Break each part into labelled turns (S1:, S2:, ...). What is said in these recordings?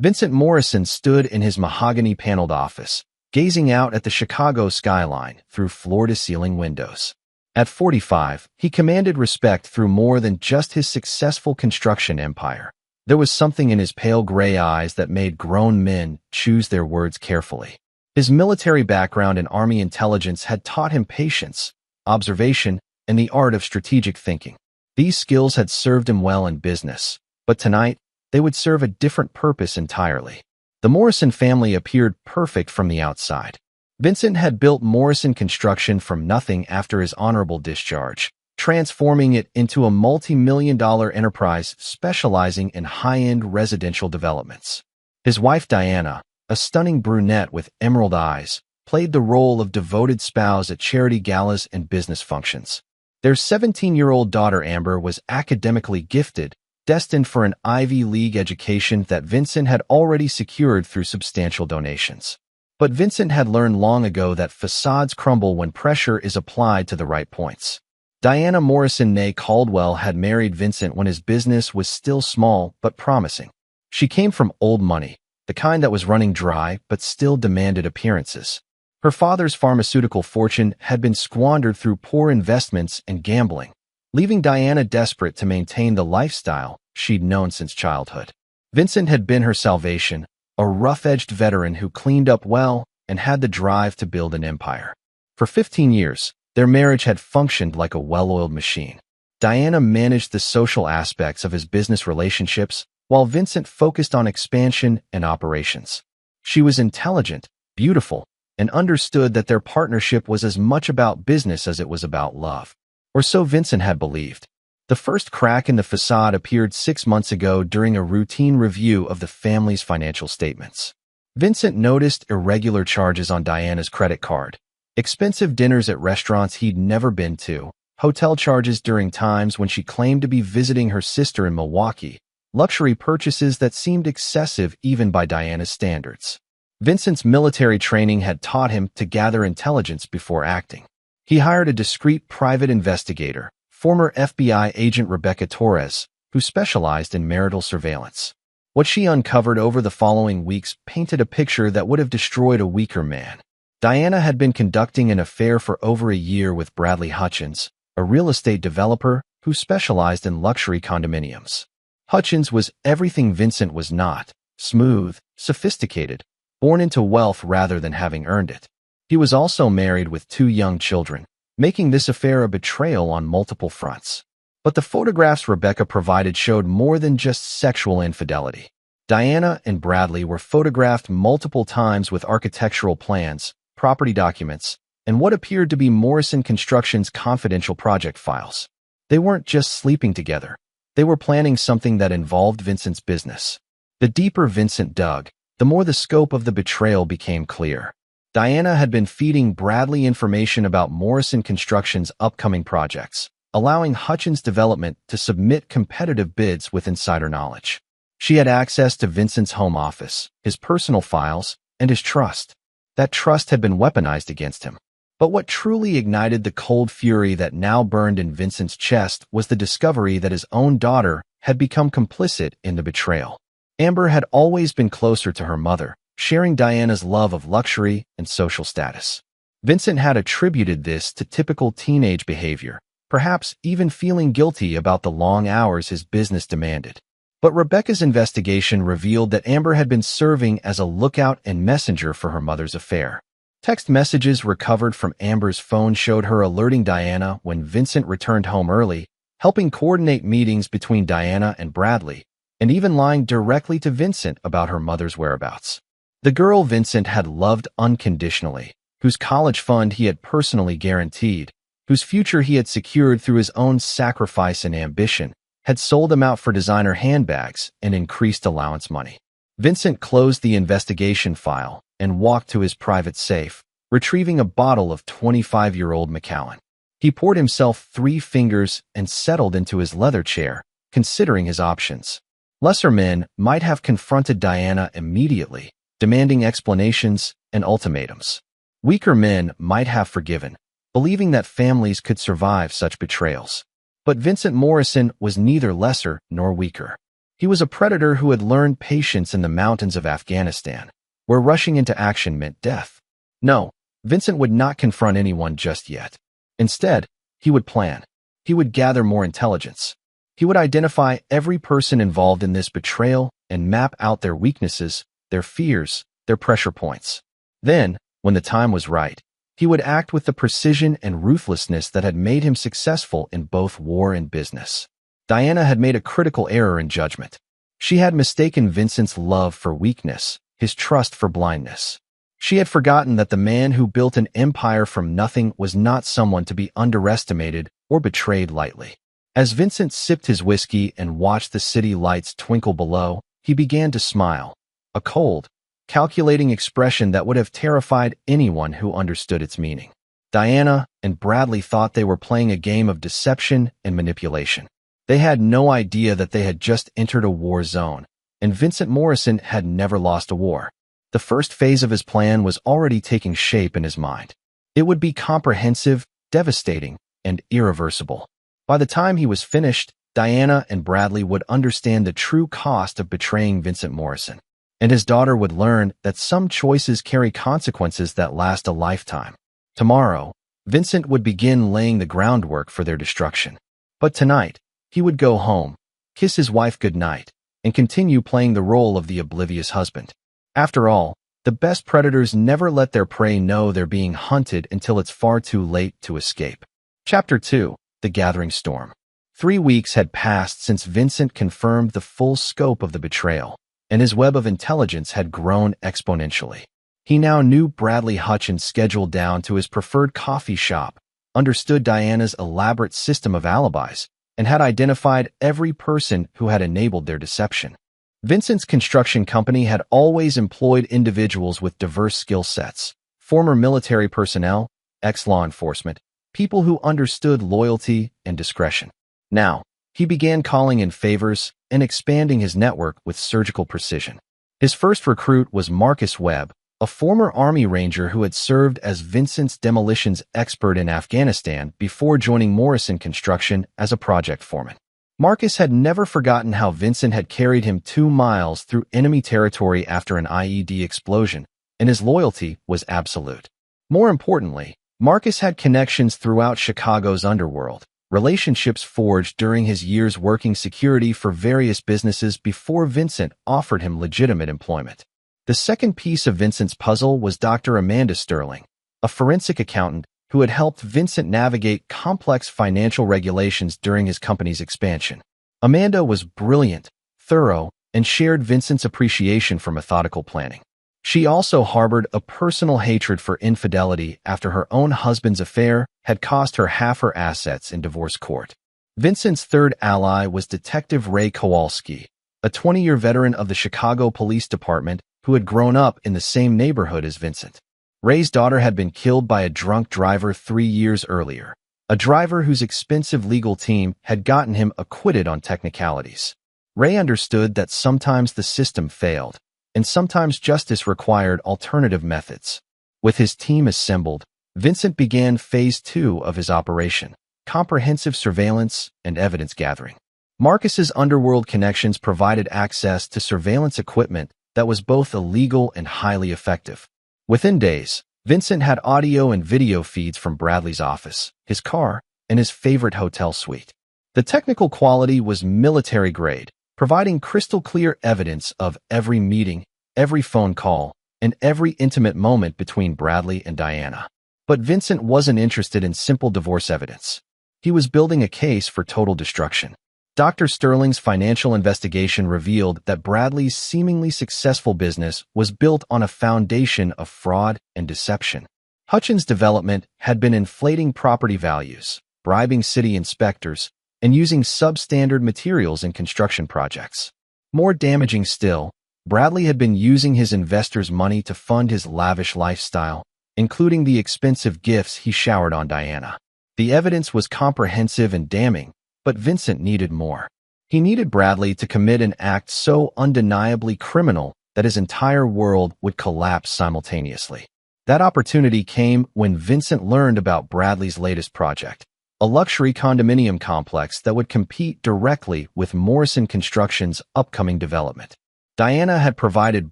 S1: Vincent Morrison stood in his mahogany-paneled office, gazing out at the Chicago skyline through floor-to-ceiling windows. At 45, he commanded respect through more than just his successful construction empire. There was something in his pale gray eyes that made grown men choose their words carefully. His military background in Army intelligence had taught him patience, observation, and the art of strategic thinking. These skills had served him well in business, but tonight, they would serve a different purpose entirely. The Morrison family appeared perfect from the outside. Vincent had built Morrison Construction from nothing after his honorable discharge, transforming it into a multi-million-dollar enterprise specializing in high-end residential developments. His wife Diana, a stunning brunette with emerald eyes, played the role of devoted spouse at charity galas and business functions. Their 17-year-old daughter Amber was academically gifted, destined for an Ivy League education that Vincent had already secured through substantial donations. But Vincent had learned long ago that facades crumble when pressure is applied to the right points. Diana Morrison née Caldwell had married Vincent when his business was still small but promising. She came from old money, the kind that was running dry but still demanded appearances. Her father's pharmaceutical fortune had been squandered through poor investments and gambling, leaving Diana desperate to maintain the lifestyle she'd known since childhood. Vincent had been her salvation, a rough-edged veteran who cleaned up well and had the drive to build an empire. For 15 years, their marriage had functioned like a well-oiled machine. Diana managed the social aspects of his business relationships, while Vincent focused on expansion and operations. She was intelligent, beautiful, and understood that their partnership was as much about business as it was about love. Or so Vincent had believed. The first crack in the facade appeared 6 months ago during a routine review of the family's financial statements. Vincent noticed irregular charges on Diana's credit card, expensive dinners at restaurants he'd never been to, hotel charges during times when she claimed to be visiting her sister in Milwaukee, luxury purchases that seemed excessive even by Diana's standards. Vincent's military training had taught him to gather intelligence before acting. He hired a discreet private investigator, former FBI agent Rebecca Torres, who specialized in marital surveillance. What she uncovered over the following weeks painted a picture that would have destroyed a weaker man. Diana had been conducting an affair for over a year with Bradley Hutchins, a real estate developer who specialized in luxury condominiums. Hutchins was everything Vincent was not: smooth, sophisticated, born into wealth rather than having earned it. He was also married with 2 young children, making this affair a betrayal on multiple fronts. But the photographs Rebecca provided showed more than just sexual infidelity. Diana and Bradley were photographed multiple times with architectural plans, property documents, and what appeared to be Morrison Construction's confidential project files. They weren't just sleeping together. They were planning something that involved Vincent's business. The deeper Vincent dug, the more the scope of the betrayal became clear. Diana had been feeding Bradley information about Morrison Construction's upcoming projects, allowing Hutchins Development to submit competitive bids with insider knowledge. She had access to Vincent's home office, his personal files, and his trust. That trust had been weaponized against him. But what truly ignited the cold fury that now burned in Vincent's chest was the discovery that his own daughter had become complicit in the betrayal. Amber had always been closer to her mother, sharing Diana's love of luxury and social status. Vincent had attributed this to typical teenage behavior, perhaps even feeling guilty about the long hours his business demanded. But Rebecca's investigation revealed that Amber had been serving as a lookout and messenger for her mother's affair. Text messages recovered from Amber's phone showed her alerting Diana when Vincent returned home early, helping coordinate meetings between Diana and Bradley, and even lying directly to Vincent about her mother's whereabouts. The girl Vincent had loved unconditionally, whose college fund he had personally guaranteed, whose future he had secured through his own sacrifice and ambition, had sold him out for designer handbags and increased allowance money. Vincent closed the investigation file and walked to his private safe, retrieving a bottle of 25-year-old Macallan. He poured himself 3 fingers and settled into his leather chair, considering his options. Lesser men might have confronted Diana immediately, demanding explanations and ultimatums. Weaker men might have forgiven, believing that families could survive such betrayals. But Vincent Morrison was neither lesser nor weaker. He was a predator who had learned patience in the mountains of Afghanistan, where rushing into action meant death. No, Vincent would not confront anyone just yet. Instead, he would plan. He would gather more intelligence. He would identify every person involved in this betrayal and map out their weaknesses, their fears, their pressure points. Then, when the time was right, he would act with the precision and ruthlessness that had made him successful in both war and business. Diana had made a critical error in judgment. She had mistaken Vincent's love for weakness, his trust for blindness. She had forgotten that the man who built an empire from nothing was not someone to be underestimated or betrayed lightly. As Vincent sipped his whiskey and watched the city lights twinkle below, he began to smile, a cold, calculating expression that would have terrified anyone who understood its meaning. Diana and Bradley thought they were playing a game of deception and manipulation. They had no idea that they had just entered a war zone, and Vincent Morrison had never lost a war. The first phase of his plan was already taking shape in his mind. It would be comprehensive, devastating, and irreversible. By the time he was finished, Diana and Bradley would understand the true cost of betraying Vincent Morrison, and his daughter would learn that some choices carry consequences that last a lifetime. Tomorrow, Vincent would begin laying the groundwork for their destruction. But tonight, he would go home, kiss his wife goodnight, and continue playing the role of the oblivious husband. After all, the best predators never let their prey know they're being hunted until it's far too late to escape. Chapter 2: The Gathering Storm. 3 weeks had passed since Vincent confirmed the full scope of the betrayal, and his web of intelligence had grown exponentially. He now knew Bradley Hutchins' schedule down to his preferred coffee shop, understood Diana's elaborate system of alibis, and had identified every person who had enabled their deception. Vincent's construction company had always employed individuals with diverse skill sets, former military personnel, ex-law enforcement, people who understood loyalty and discretion. Now, he began calling in favors and expanding his network with surgical precision. His first recruit was Marcus Webb, a former Army Ranger who had served as Vincent's demolitions expert in Afghanistan before joining Morrison Construction as a project foreman. Marcus had never forgotten how Vincent had carried him 2 miles through enemy territory after an IED explosion, and his loyalty was absolute. More importantly, Marcus had connections throughout Chicago's underworld, relationships forged during his years working security for various businesses before Vincent offered him legitimate employment. The second piece of Vincent's puzzle was Dr. Amanda Sterling, a forensic accountant who had helped Vincent navigate complex financial regulations during his company's expansion. Amanda was brilliant, thorough, and shared Vincent's appreciation for methodical planning. She also harbored a personal hatred for infidelity after her own husband's affair had cost her half her assets in divorce court. Vincent's third ally was Detective Ray Kowalski, a 20-year veteran of the Chicago Police Department who had grown up in the same neighborhood as Vincent. Ray's daughter had been killed by a drunk driver 3 years earlier, a driver whose expensive legal team had gotten him acquitted on technicalities. Ray understood that sometimes the system failed, and sometimes justice required alternative methods. With his team assembled, Vincent began Phase 2 of his operation, comprehensive surveillance and evidence gathering. Marcus's underworld connections provided access to surveillance equipment that was both illegal and highly effective. Within days, Vincent had audio and video feeds from Bradley's office, his car, and his favorite hotel suite. The technical quality was military grade, providing crystal clear evidence of every meeting, every phone call, and every intimate moment between Bradley and Diana. But Vincent wasn't interested in simple divorce evidence. He was building a case for total destruction. Dr. Sterling's financial investigation revealed that Bradley's seemingly successful business was built on a foundation of fraud and deception. Hutchins' development had been inflating property values, bribing city inspectors, and using substandard materials in construction projects. More damaging still, Bradley had been using his investors' money to fund his lavish lifestyle, including the expensive gifts he showered on Diana. The evidence was comprehensive and damning, but Vincent needed more. He needed Bradley to commit an act so undeniably criminal that his entire world would collapse simultaneously. That opportunity came when Vincent learned about Bradley's latest project, a luxury condominium complex that would compete directly with Morrison Construction's upcoming development. Diana had provided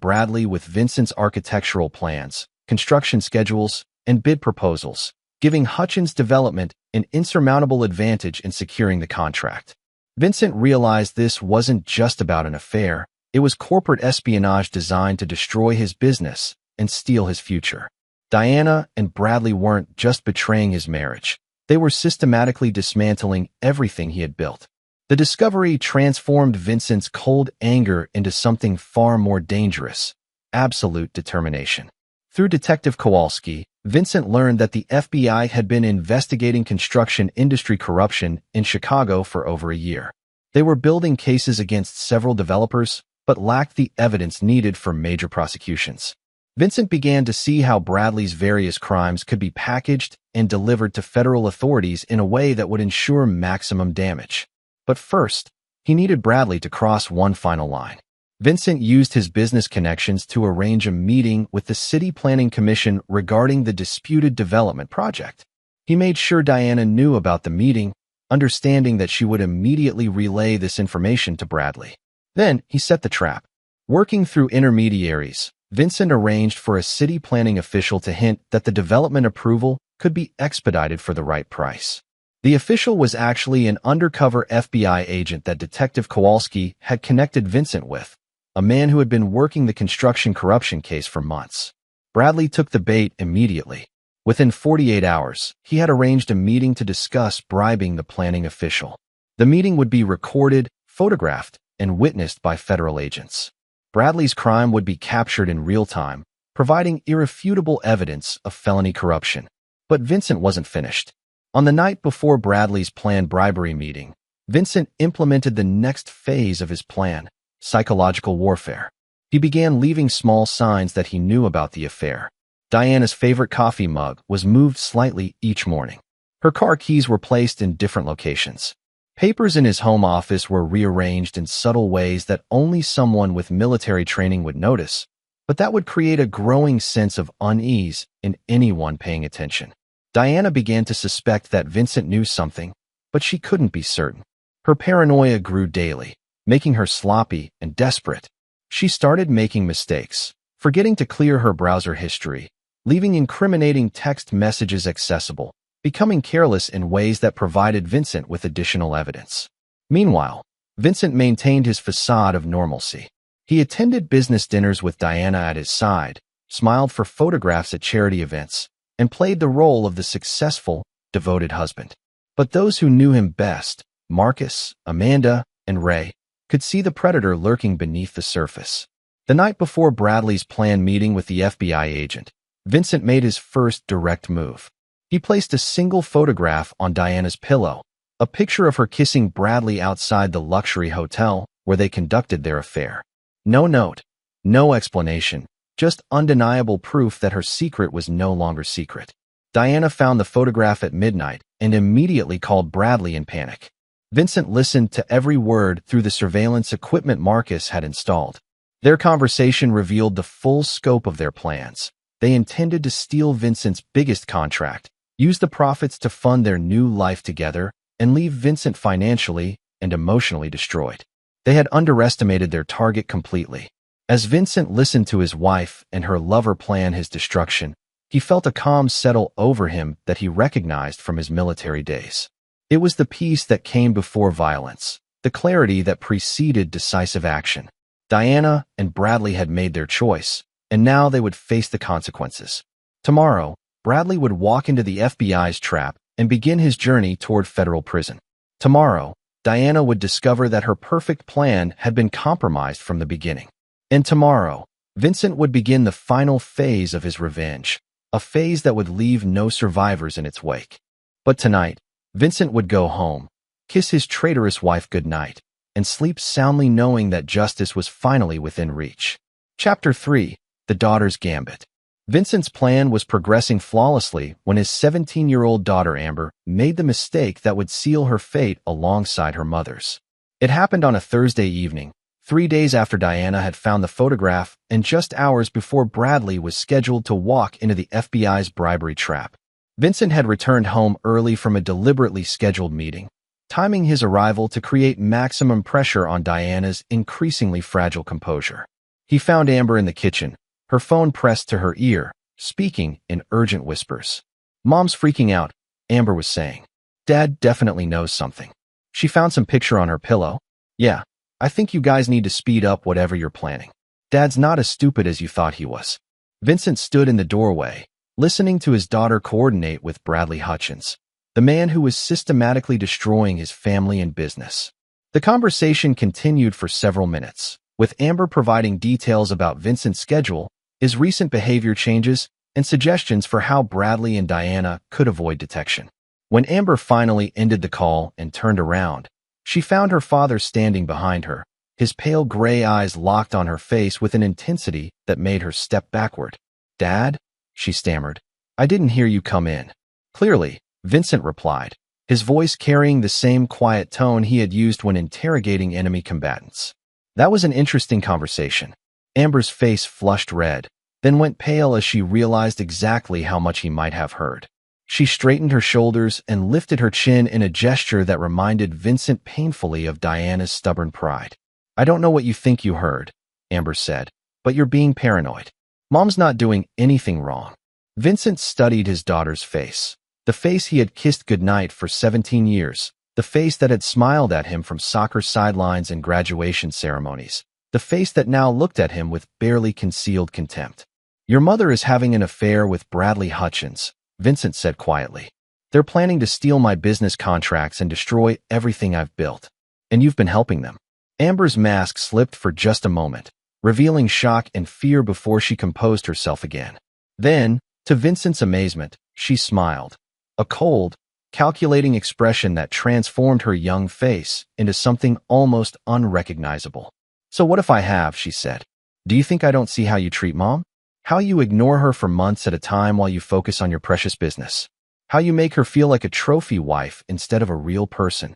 S1: Bradley with Vincent's architectural plans, construction schedules, and bid proposals, giving Hutchins Development an insurmountable advantage in securing the contract. Vincent realized this wasn't just about an affair, it was corporate espionage designed to destroy his business and steal his future. Diana and Bradley weren't just betraying his marriage, they were systematically dismantling everything he had built. The discovery transformed Vincent's cold anger into something far more dangerous: absolute determination. Through Detective Kowalski, Vincent learned that the FBI had been investigating construction industry corruption in Chicago for over a year. They were building cases against several developers, but lacked the evidence needed for major prosecutions. Vincent began to see how Bradley's various crimes could be packaged and delivered to federal authorities in a way that would ensure maximum damage. But first, he needed Bradley to cross one final line. Vincent used his business connections to arrange a meeting with the City Planning Commission regarding the disputed development project. He made sure Diana knew about the meeting, understanding that she would immediately relay this information to Bradley. Then he set the trap. Working through intermediaries, Vincent arranged for a city planning official to hint that the development approval could be expedited for the right price. The official was actually an undercover FBI agent that Detective Kowalski had connected Vincent with, a man who had been working the construction corruption case for months. Bradley took the bait immediately. Within 48 hours, he had arranged a meeting to discuss bribing the planning official. The meeting would be recorded, photographed, and witnessed by federal agents. Bradley's crime would be captured in real time, providing irrefutable evidence of felony corruption. But Vincent wasn't finished. On the night before Bradley's planned bribery meeting, Vincent implemented the next phase of his plan: psychological warfare. He began leaving small signs that he knew about the affair. Diana's favorite coffee mug was moved slightly each morning. Her car keys were placed in different locations. Papers in his home office were rearranged in subtle ways that only someone with military training would notice, but that would create a growing sense of unease in anyone paying attention. Diana began to suspect that Vincent knew something, but she couldn't be certain. Her paranoia grew daily, making her sloppy and desperate. She started making mistakes, forgetting to clear her browser history, leaving incriminating text messages accessible, becoming careless in ways that provided Vincent with additional evidence. Meanwhile, Vincent maintained his facade of normalcy. He attended business dinners with Diana at his side, smiled for photographs at charity events, and played the role of the successful, devoted husband. But those who knew him best, Marcus, Amanda, and Ray, could see the predator lurking beneath the surface. The night before Bradley's planned meeting with the FBI agent, Vincent made his first direct move. He placed a single photograph on Diana's pillow, a picture of her kissing Bradley outside the luxury hotel where they conducted their affair. No note, no explanation, just undeniable proof that her secret was no longer secret. Diana found the photograph at midnight and immediately called Bradley in panic. Vincent listened to every word through the surveillance equipment Marcus had installed. Their conversation revealed the full scope of their plans. They intended to steal Vincent's biggest contract, use the profits to fund their new life together, and leave Vincent financially and emotionally destroyed. They had underestimated their target completely. As Vincent listened to his wife and her lover plan his destruction, he felt a calm settle over him that he recognized from his military days. It was the peace that came before violence, the clarity that preceded decisive action. Diana and Bradley had made their choice, and now they would face the consequences. Tomorrow, Bradley would walk into the FBI's trap and begin his journey toward federal prison. Tomorrow, Diana would discover that her perfect plan had been compromised from the beginning. And tomorrow, Vincent would begin the final phase of his revenge, a phase that would leave no survivors in its wake. But tonight, Vincent would go home, kiss his traitorous wife goodnight, and sleep soundly knowing that justice was finally within reach. Chapter 3: The Daughter's Gambit. Vincent's plan was progressing flawlessly when his 17-year-old daughter Amber made the mistake that would seal her fate alongside her mother's. It happened on a Thursday evening, 3 days after Diana had found the photograph and just hours before Bradley was scheduled to walk into the FBI's bribery trap. Vincent had returned home early from a deliberately scheduled meeting, timing his arrival to create maximum pressure on Diana's increasingly fragile composure. He found Amber in the kitchen, her phone pressed to her ear, speaking in urgent whispers. "Mom's freaking out," Amber was saying. "Dad definitely knows something. She found some picture on her pillow. Yeah, I think you guys need to speed up whatever you're planning. Dad's not as stupid as you thought he was." Vincent stood in the doorway, listening to his daughter coordinate with Bradley Hutchins, the man who was systematically destroying his family and business. The conversation continued for several minutes, with Amber providing details about Vincent's schedule, his recent behavior changes, and suggestions for how Bradley and Diana could avoid detection. When Amber finally ended the call and turned around, she found her father standing behind her, his pale gray eyes locked on her face with an intensity that made her step backward. "Dad?" she stammered. "I didn't hear you come in." "Clearly," Vincent replied, his voice carrying the same quiet tone he had used when interrogating enemy combatants. "That was an interesting conversation." Amber's face flushed red, then went pale as she realized exactly how much he might have heard. She straightened her shoulders and lifted her chin in a gesture that reminded Vincent painfully of Diana's stubborn pride. "I don't know what you think you heard," Amber said, "but you're being paranoid. Mom's not doing anything wrong." Vincent studied his daughter's face, the face he had kissed goodnight for 17 years, the face that had smiled at him from soccer sidelines and graduation ceremonies, the face that now looked at him with barely concealed contempt. "Your mother is having an affair with Bradley Hutchins," Vincent said quietly. "They're planning to steal my business contracts and destroy everything I've built. And you've been helping them." Amber's mask slipped for just a moment, revealing shock and fear before she composed herself again. Then, to Vincent's amazement, she smiled, a cold, calculating expression that transformed her young face into something almost unrecognizable. "So what if I have?" she said. "Do you think I don't see how you treat Mom? How you ignore her for months at a time while you focus on your precious business? How you make her feel like a trophy wife instead of a real person?"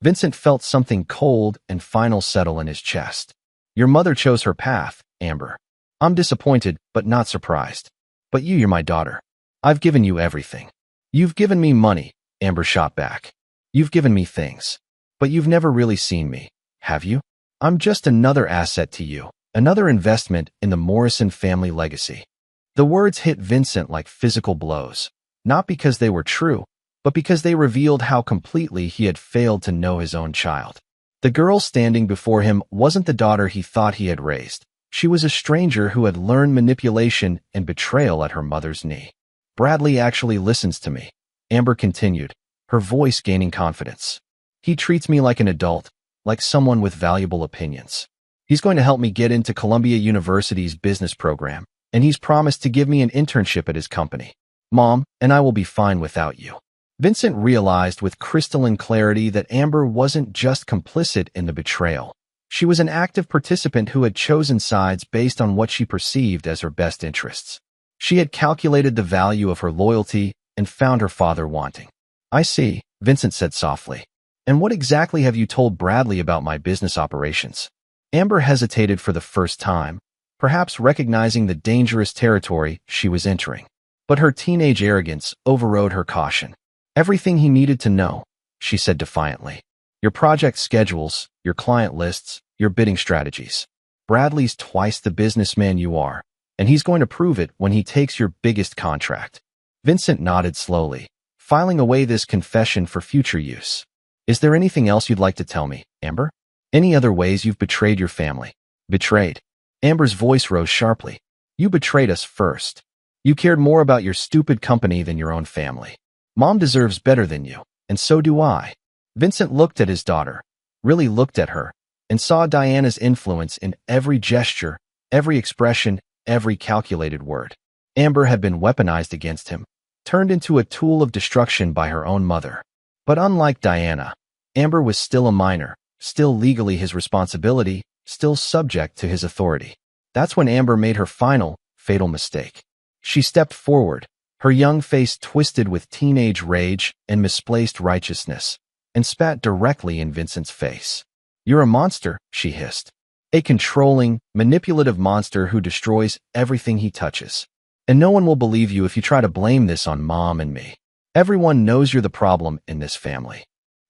S1: Vincent felt something cold and final settle in his chest. "Your mother chose her path, Amber. I'm disappointed, but not surprised. But you're my daughter. I've given you everything. You've given me money," Amber shot back. "You've given me things. But you've never really seen me, have you? I'm just another asset to you, another investment in the Morrison family legacy." The words hit Vincent like physical blows, not because they were true, but because they revealed how completely he had failed to know his own child. The girl standing before him wasn't the daughter he thought he had raised. She was a stranger who had learned manipulation and betrayal at her mother's knee. "Bradley actually listens to me," Amber continued, her voice gaining confidence. "He treats me like an adult, like someone with valuable opinions. He's going to help me get into Columbia University's business program, and he's promised to give me an internship at his company. Mom and I will be fine without you." Vincent realized with crystalline clarity that Amber wasn't just complicit in the betrayal. She was an active participant who had chosen sides based on what she perceived as her best interests. She had calculated the value of her loyalty and found her father wanting. "I see," Vincent said softly. "And what exactly have you told Bradley about my business operations?" Amber hesitated for the first time, perhaps recognizing the dangerous territory she was entering. But her teenage arrogance overrode her caution. "Everything he needed to know," she said defiantly. "Your project schedules, your client lists, your bidding strategies. Bradley's twice the businessman you are, and he's going to prove it when he takes your biggest contract." Vincent nodded slowly, filing away this confession for future use. "Is there anything else you'd like to tell me, Amber? Any other ways you've betrayed your family?" "Betrayed?" Amber's voice rose sharply. "You betrayed us first. You cared more about your stupid company than your own family. Mom deserves better than you, and so do I." Vincent looked at his daughter, really looked at her, and saw Diana's influence in every gesture, every expression, every calculated word. Amber had been weaponized against him, turned into a tool of destruction by her own mother. But unlike Diana, Amber was still a minor, still legally his responsibility, still subject to his authority. That's when Amber made her final, fatal mistake. She stepped forward, her young face twisted with teenage rage and misplaced righteousness, and spat directly in Vincent's face. "You're a monster," she hissed. "A controlling, manipulative monster who destroys everything he touches. And no one will believe you if you try to blame this on Mom and me." Everyone knows you're the problem in this family.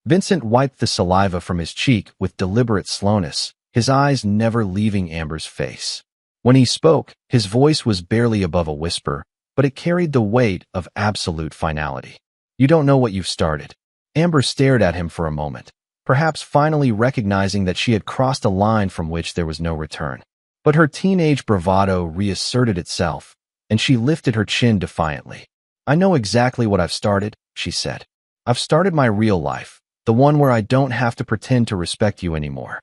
S1: Vincent wiped the saliva from his cheek with deliberate slowness, his eyes never leaving Amber's face. When he spoke, his voice was barely above a whisper, but it carried the weight of absolute finality. You don't know what you've started. Amber stared at him for a moment, perhaps finally recognizing that she had crossed a line from which there was no return. But her teenage bravado reasserted itself, and she lifted her chin defiantly. I know exactly what I've started, she said. I've started my real life, the one where I don't have to pretend to respect you anymore.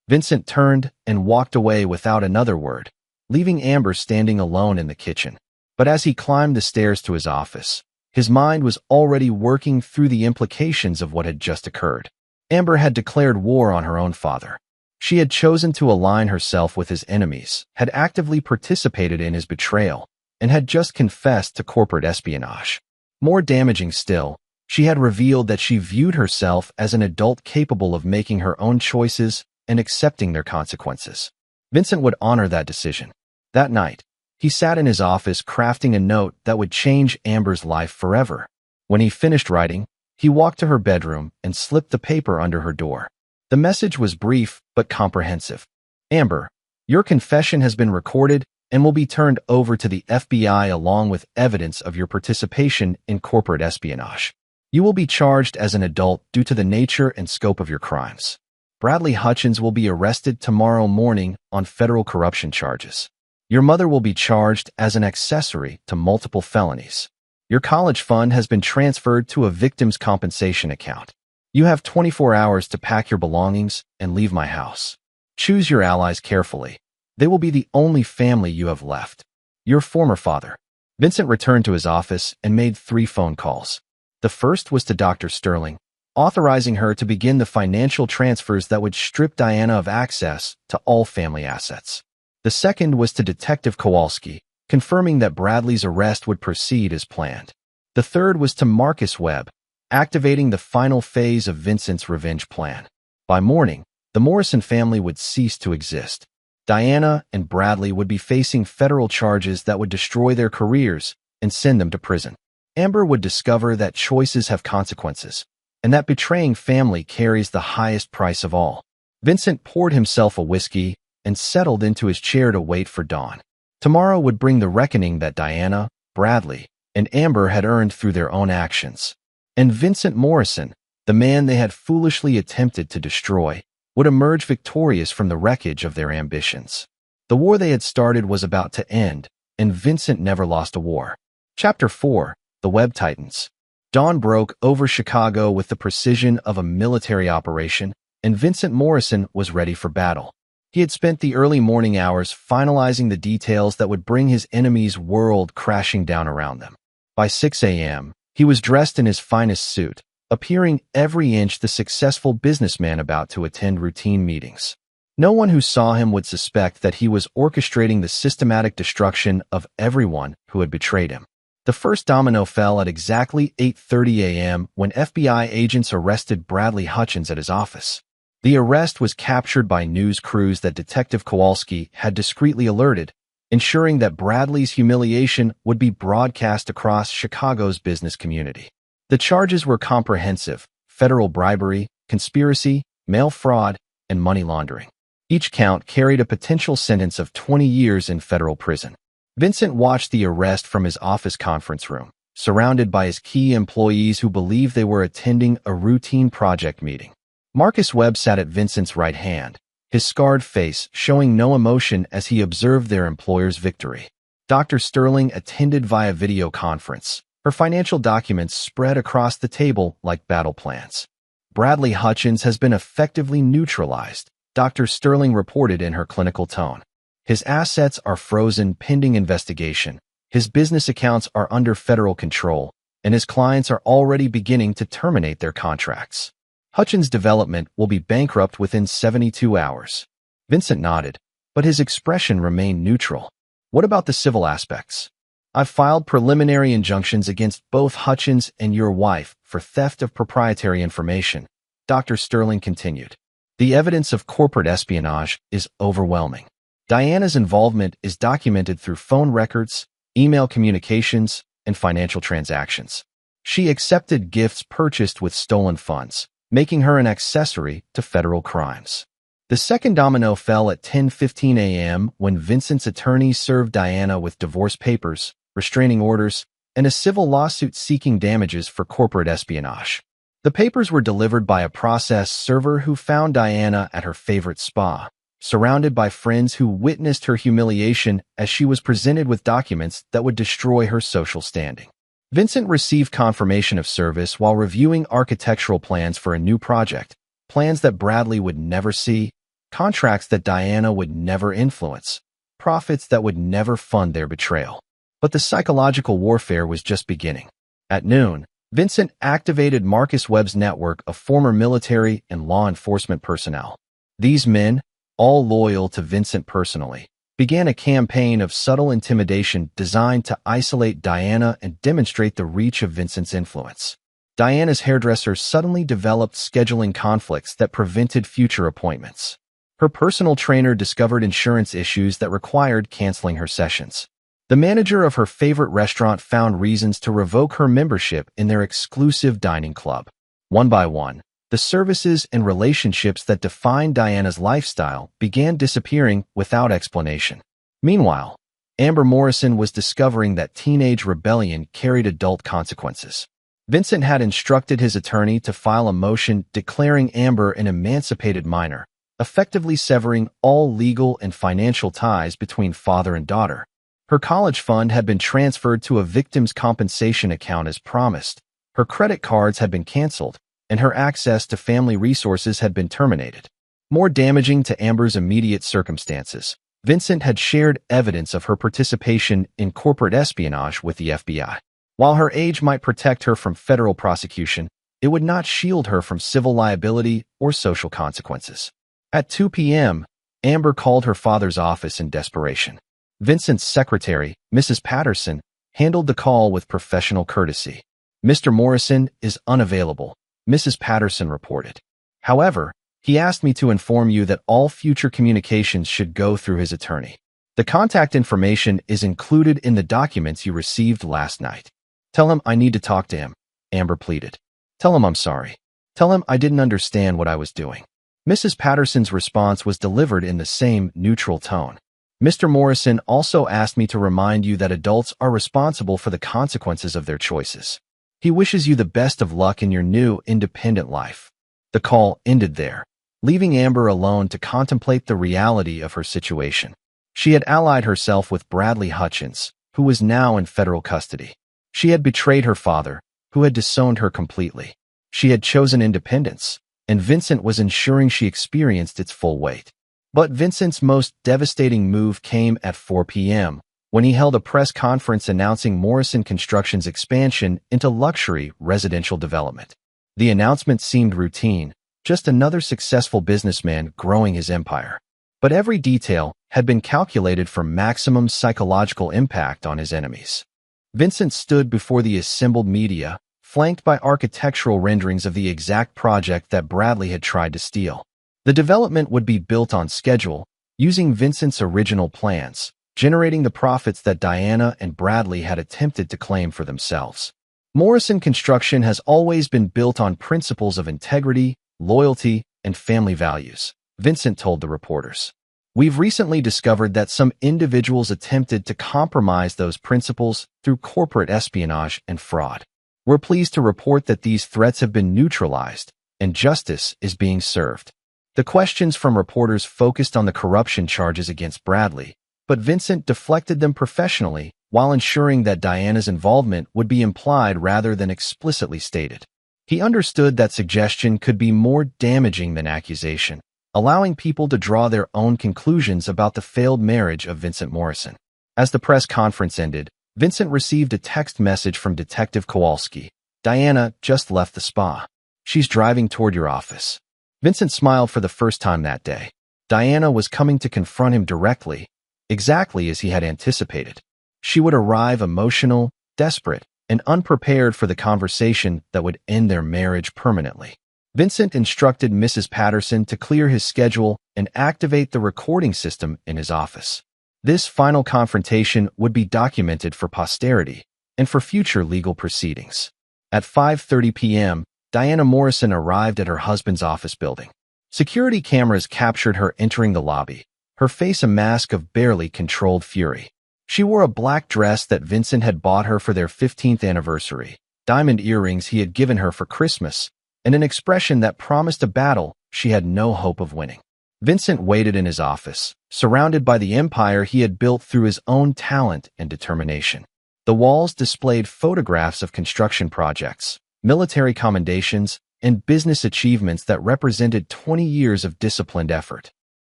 S1: Vincent turned and walked away without another word, leaving Amber standing alone in the kitchen. But as he climbed the stairs to his office, his mind was already working through the implications of what had just occurred. Amber had declared war on her own father. She had chosen to align herself with his enemies, had actively participated in his betrayal, and had just confessed to corporate espionage. More damaging still, she had revealed that she viewed herself as an adult capable of making her own choices and accepting their consequences. Vincent would honor that decision. That night, he sat in his office crafting a note that would change Amber's life forever. When he finished writing, he walked to her bedroom and slipped the paper under her door. The message was brief but comprehensive. Amber, your confession has been recorded and will be turned over to the FBI along with evidence of your participation in corporate espionage. You will be charged as an adult due to the nature and scope of your crimes. Bradley Hutchins will be arrested tomorrow morning on federal corruption charges. Your mother will be charged as an accessory to multiple felonies. Your college fund has been transferred to a victim's compensation account. You have 24 hours to pack your belongings and leave my house. Choose your allies carefully. They will be the only family you have left. Your former father. Vincent returned to his office and made 3 phone calls. The first was to Dr. Sterling, authorizing her to begin the financial transfers that would strip Diana of access to all family assets. The second was to Detective Kowalski, confirming that Bradley's arrest would proceed as planned. The third was to Marcus Webb, activating the final phase of Vincent's revenge plan. By morning, the Morrison family would cease to exist. Diana and Bradley would be facing federal charges that would destroy their careers and send them to prison. Amber would discover that choices have consequences, and that betraying family carries the highest price of all. Vincent poured himself a whiskey and settled into his chair to wait for dawn. Tomorrow would bring the reckoning that Diana, Bradley, and Amber had earned through their own actions. And Vincent Morrison, the man they had foolishly attempted to destroy, would emerge victorious from the wreckage of their ambitions. The war they had started was about to end, and Vincent never lost a war. Chapter 4: The Web Titans. Dawn broke over Chicago with the precision of a military operation, and Vincent Morrison was ready for battle. He had spent the early morning hours finalizing the details that would bring his enemy's world crashing down around them. By 6 a.m., he was dressed in his finest suit, appearing every inch the successful businessman about to attend routine meetings. No one who saw him would suspect that he was orchestrating the systematic destruction of everyone who had betrayed him. The first domino fell at exactly 8:30 a.m. when FBI agents arrested Bradley Hutchins at his office. The arrest was captured by news crews that Detective Kowalski had discreetly alerted, ensuring that Bradley's humiliation would be broadcast across Chicago's business community. The charges were comprehensive: federal bribery, conspiracy, mail fraud, and money laundering. Each count carried a potential sentence of 20 years in federal prison. Vincent watched the arrest from his office conference room, surrounded by his key employees who believed they were attending a routine project meeting. Marcus Webb sat at Vincent's right hand, his scarred face showing no emotion as he observed their employer's victory. Dr. Sterling attended via video conference, her financial documents spread across the table like battle plans. Bradley Hutchins has been effectively neutralized, Dr. Sterling reported in her clinical tone. His assets are frozen pending investigation, his business accounts are under federal control, and his clients are already beginning to terminate their contracts. Hutchins' development will be bankrupt within 72 hours. Vincent nodded, but his expression remained neutral. What about the civil aspects? I've filed preliminary injunctions against both Hutchins and your wife for theft of proprietary information, Dr. Sterling continued. The evidence of corporate espionage is overwhelming. Diana's involvement is documented through phone records, email communications, and financial transactions. She accepted gifts purchased with stolen funds, making her an accessory to federal crimes. The second domino fell at 10:15 a.m. when Vincent's attorney served Diana with divorce papers, restraining orders, and a civil lawsuit seeking damages for corporate espionage. The papers were delivered by a process server who found Diana at her favorite spa, surrounded by friends who witnessed her humiliation as she was presented with documents that would destroy her social standing. Vincent received confirmation of service while reviewing architectural plans for a new project, plans that Bradley would never see, contracts that Diana would never influence, profits that would never fund their betrayal. But the psychological warfare was just beginning. At noon, Vincent activated Marcus Webb's network of former military and law enforcement personnel. These men, all loyal to Vincent personally, began a campaign of subtle intimidation designed to isolate Diana and demonstrate the reach of Vincent's influence. Diana's hairdresser suddenly developed scheduling conflicts that prevented future appointments. Her personal trainer discovered insurance issues that required canceling her sessions. The manager of her favorite restaurant found reasons to revoke her membership in their exclusive dining club. One by one, the services and relationships that defined Diana's lifestyle began disappearing without explanation. Meanwhile, Amber Morrison was discovering that teenage rebellion carried adult consequences. Vincent had instructed his attorney to file a motion declaring Amber an emancipated minor, effectively severing all legal and financial ties between father and daughter. Her college fund had been transferred to a victim's compensation account as promised, her credit cards had been canceled, and her access to family resources had been terminated. More damaging to Amber's immediate circumstances, Vincent had shared evidence of her participation in corporate espionage with the FBI. While her age might protect her from federal prosecution, it would not shield her from civil liability or social consequences. At 2 p.m., Amber called her father's office in desperation. Vincent's secretary, Mrs. Patterson, handled the call with professional courtesy. "Mr. Morrison is unavailable," Mrs. Patterson reported. "However, he asked me to inform you that all future communications should go through his attorney. The contact information is included in the documents you received last night. Tell him I need to talk to him," Amber pleaded. "Tell him I'm sorry. Tell him I didn't understand what I was doing." Mrs. Patterson's response was delivered in the same neutral tone. "Mr. Morrison also asked me to remind you that adults are responsible for the consequences of their choices. He wishes you the best of luck in your new, independent life." The call ended there, leaving Amber alone to contemplate the reality of her situation. She had allied herself with Bradley Hutchins, who was now in federal custody. She had betrayed her father, who had disowned her completely. She had chosen independence, and Vincent was ensuring she experienced its full weight. But Vincent's most devastating move came at 4 p.m., when he held a press conference announcing Morrison Construction's expansion into luxury residential development. The announcement seemed routine, just another successful businessman growing his empire. But every detail had been calculated for maximum psychological impact on his enemies. Vincent stood before the assembled media, flanked by architectural renderings of the exact project that Bradley had tried to steal. The development would be built on schedule, using Vincent's original plans, generating the profits that Diana and Bradley had attempted to claim for themselves. Morrison Construction has always been built on principles of integrity, loyalty, and family values, Vincent told the reporters. "We've recently discovered that some individuals attempted to compromise those principles through corporate espionage and fraud. We're pleased to report that these threats have been neutralized, and justice is being served." The questions from reporters focused on the corruption charges against Bradley, but Vincent deflected them professionally while ensuring that Diana's involvement would be implied rather than explicitly stated. He understood that suggestion could be more damaging than accusation, allowing people to draw their own conclusions about the failed marriage of Vincent Morrison. As the press conference ended, Vincent received a text message from Detective Kowalski. "Diana just left the spa. She's driving toward your office." Vincent smiled for the first time that day. Diana was coming to confront him directly, exactly as he had anticipated. She would arrive emotional, desperate, and unprepared for the conversation that would end their marriage permanently. Vincent instructed Mrs. Patterson to clear his schedule and activate the recording system in his office. This final confrontation would be documented for posterity and for future legal proceedings. At 5:30 p.m., Diana Morrison arrived at her husband's office building. Security cameras captured her entering the lobby, her face a mask of barely controlled fury. She wore a black dress that Vincent had bought her for their 15th anniversary, diamond earrings he had given her for Christmas, and an expression that promised a battle she had no hope of winning. Vincent waited in his office, surrounded by the empire he had built through his own talent and determination. The walls displayed photographs of construction projects, military commendations, and business achievements that represented 20 years of disciplined effort.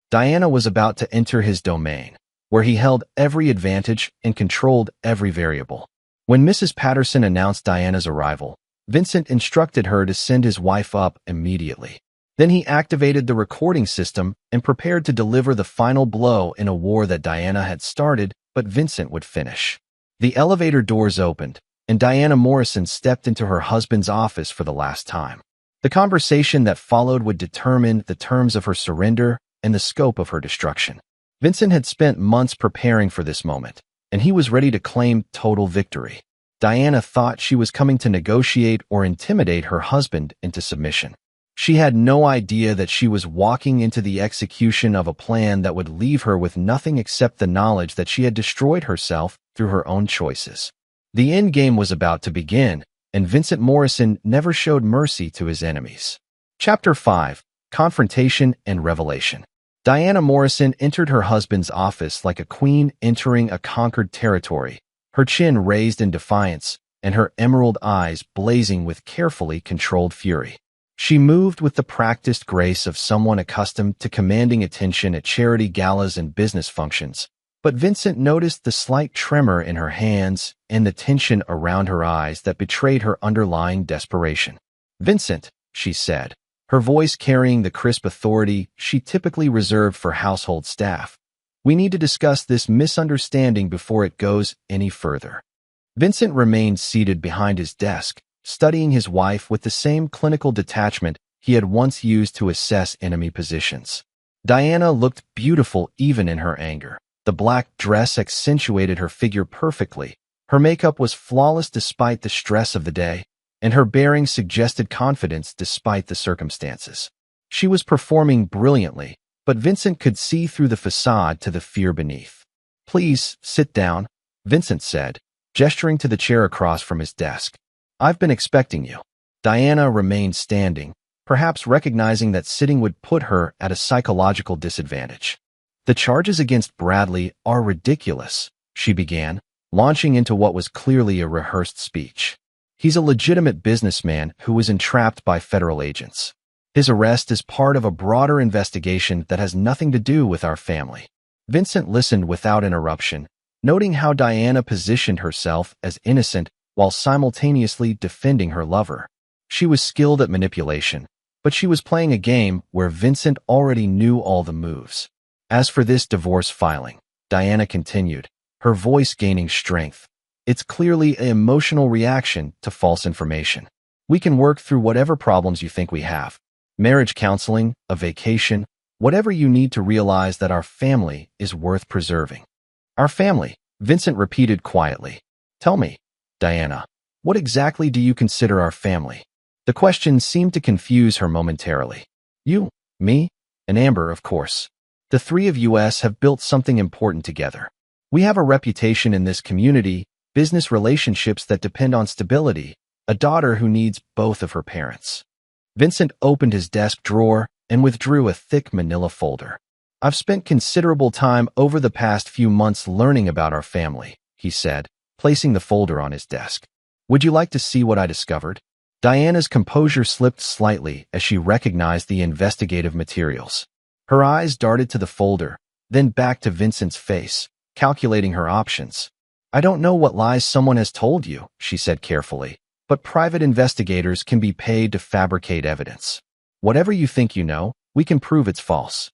S1: Diana was about to enter his domain, where he held every advantage and controlled every variable. When Mrs. Patterson announced Diana's arrival, Vincent instructed her to send his wife up immediately. Then he activated the recording system and prepared to deliver the final blow in a war that Diana had started, but Vincent would finish. The elevator doors opened, and Diana Morrison stepped into her husband's office for the last time. The conversation that followed would determine the terms of her surrender and the scope of her destruction. Vincent had spent months preparing for this moment, and he was ready to claim total victory. Diana thought she was coming to negotiate or intimidate her husband into submission. She had no idea that she was walking into the execution of a plan that would leave her with nothing except the knowledge that she had destroyed herself through her own choices. The end game was about to begin, and Vincent Morrison never showed mercy to his enemies. Chapter 5: Confrontation and Revelation. Diana Morrison entered her husband's office like a queen entering a conquered territory, her chin raised in defiance and her emerald eyes blazing with carefully controlled fury. She moved with the practiced grace of someone accustomed to commanding attention at charity galas and business functions, but Vincent noticed the slight tremor in her hands and the tension around her eyes that betrayed her underlying desperation. "Vincent," she said, her voice carrying the crisp authority she typically reserved for household staff. "We need to discuss this misunderstanding before it goes any further." Vincent remained seated behind his desk, studying his wife with the same clinical detachment he had once used to assess enemy positions. Diana looked beautiful even in her anger. The black dress accentuated her figure perfectly. Her makeup was flawless despite the stress of the day, and her bearing suggested confidence despite the circumstances. She was performing brilliantly, but Vincent could see through the facade to the fear beneath. "Please, sit down," Vincent said, gesturing to the chair across from his desk. "I've been expecting you." Diana remained standing, perhaps recognizing that sitting would put her at a psychological disadvantage. "The charges against Bradley are ridiculous," she began, launching into what was clearly a rehearsed speech. "He's a legitimate businessman who was entrapped by federal agents. His arrest is part of a broader investigation that has nothing to do with our family." Vincent listened without interruption, noting how Diana positioned herself as innocent while simultaneously defending her lover. She was skilled at manipulation, but she was playing a game where Vincent already knew all the moves. "As for this divorce filing," Diana continued, her voice gaining strength, "it's clearly an emotional reaction to false information. We can work through whatever problems you think we have. Marriage counseling, a vacation, whatever you need to realize that our family is worth preserving." "Our family," Vincent repeated quietly. "Tell me, Diana, what exactly do you consider our family?" The question seemed to confuse her momentarily. "You, me, and Amber, of course. The three of us have built something important together. We have a reputation in this community, business relationships that depend on stability, a daughter who needs both of her parents." Vincent opened his desk drawer and withdrew a thick manila folder. "I've spent considerable time over the past few months learning about our family," he said, placing the folder on his desk. "Would you like to see what I discovered?" Diana's composure slipped slightly as she recognized the investigative materials. Her eyes darted to the folder, then back to Vincent's face, calculating her options. "I don't know what lies someone has told you," she said carefully, "but private investigators can be paid to fabricate evidence. Whatever you think you know, we can prove it's false."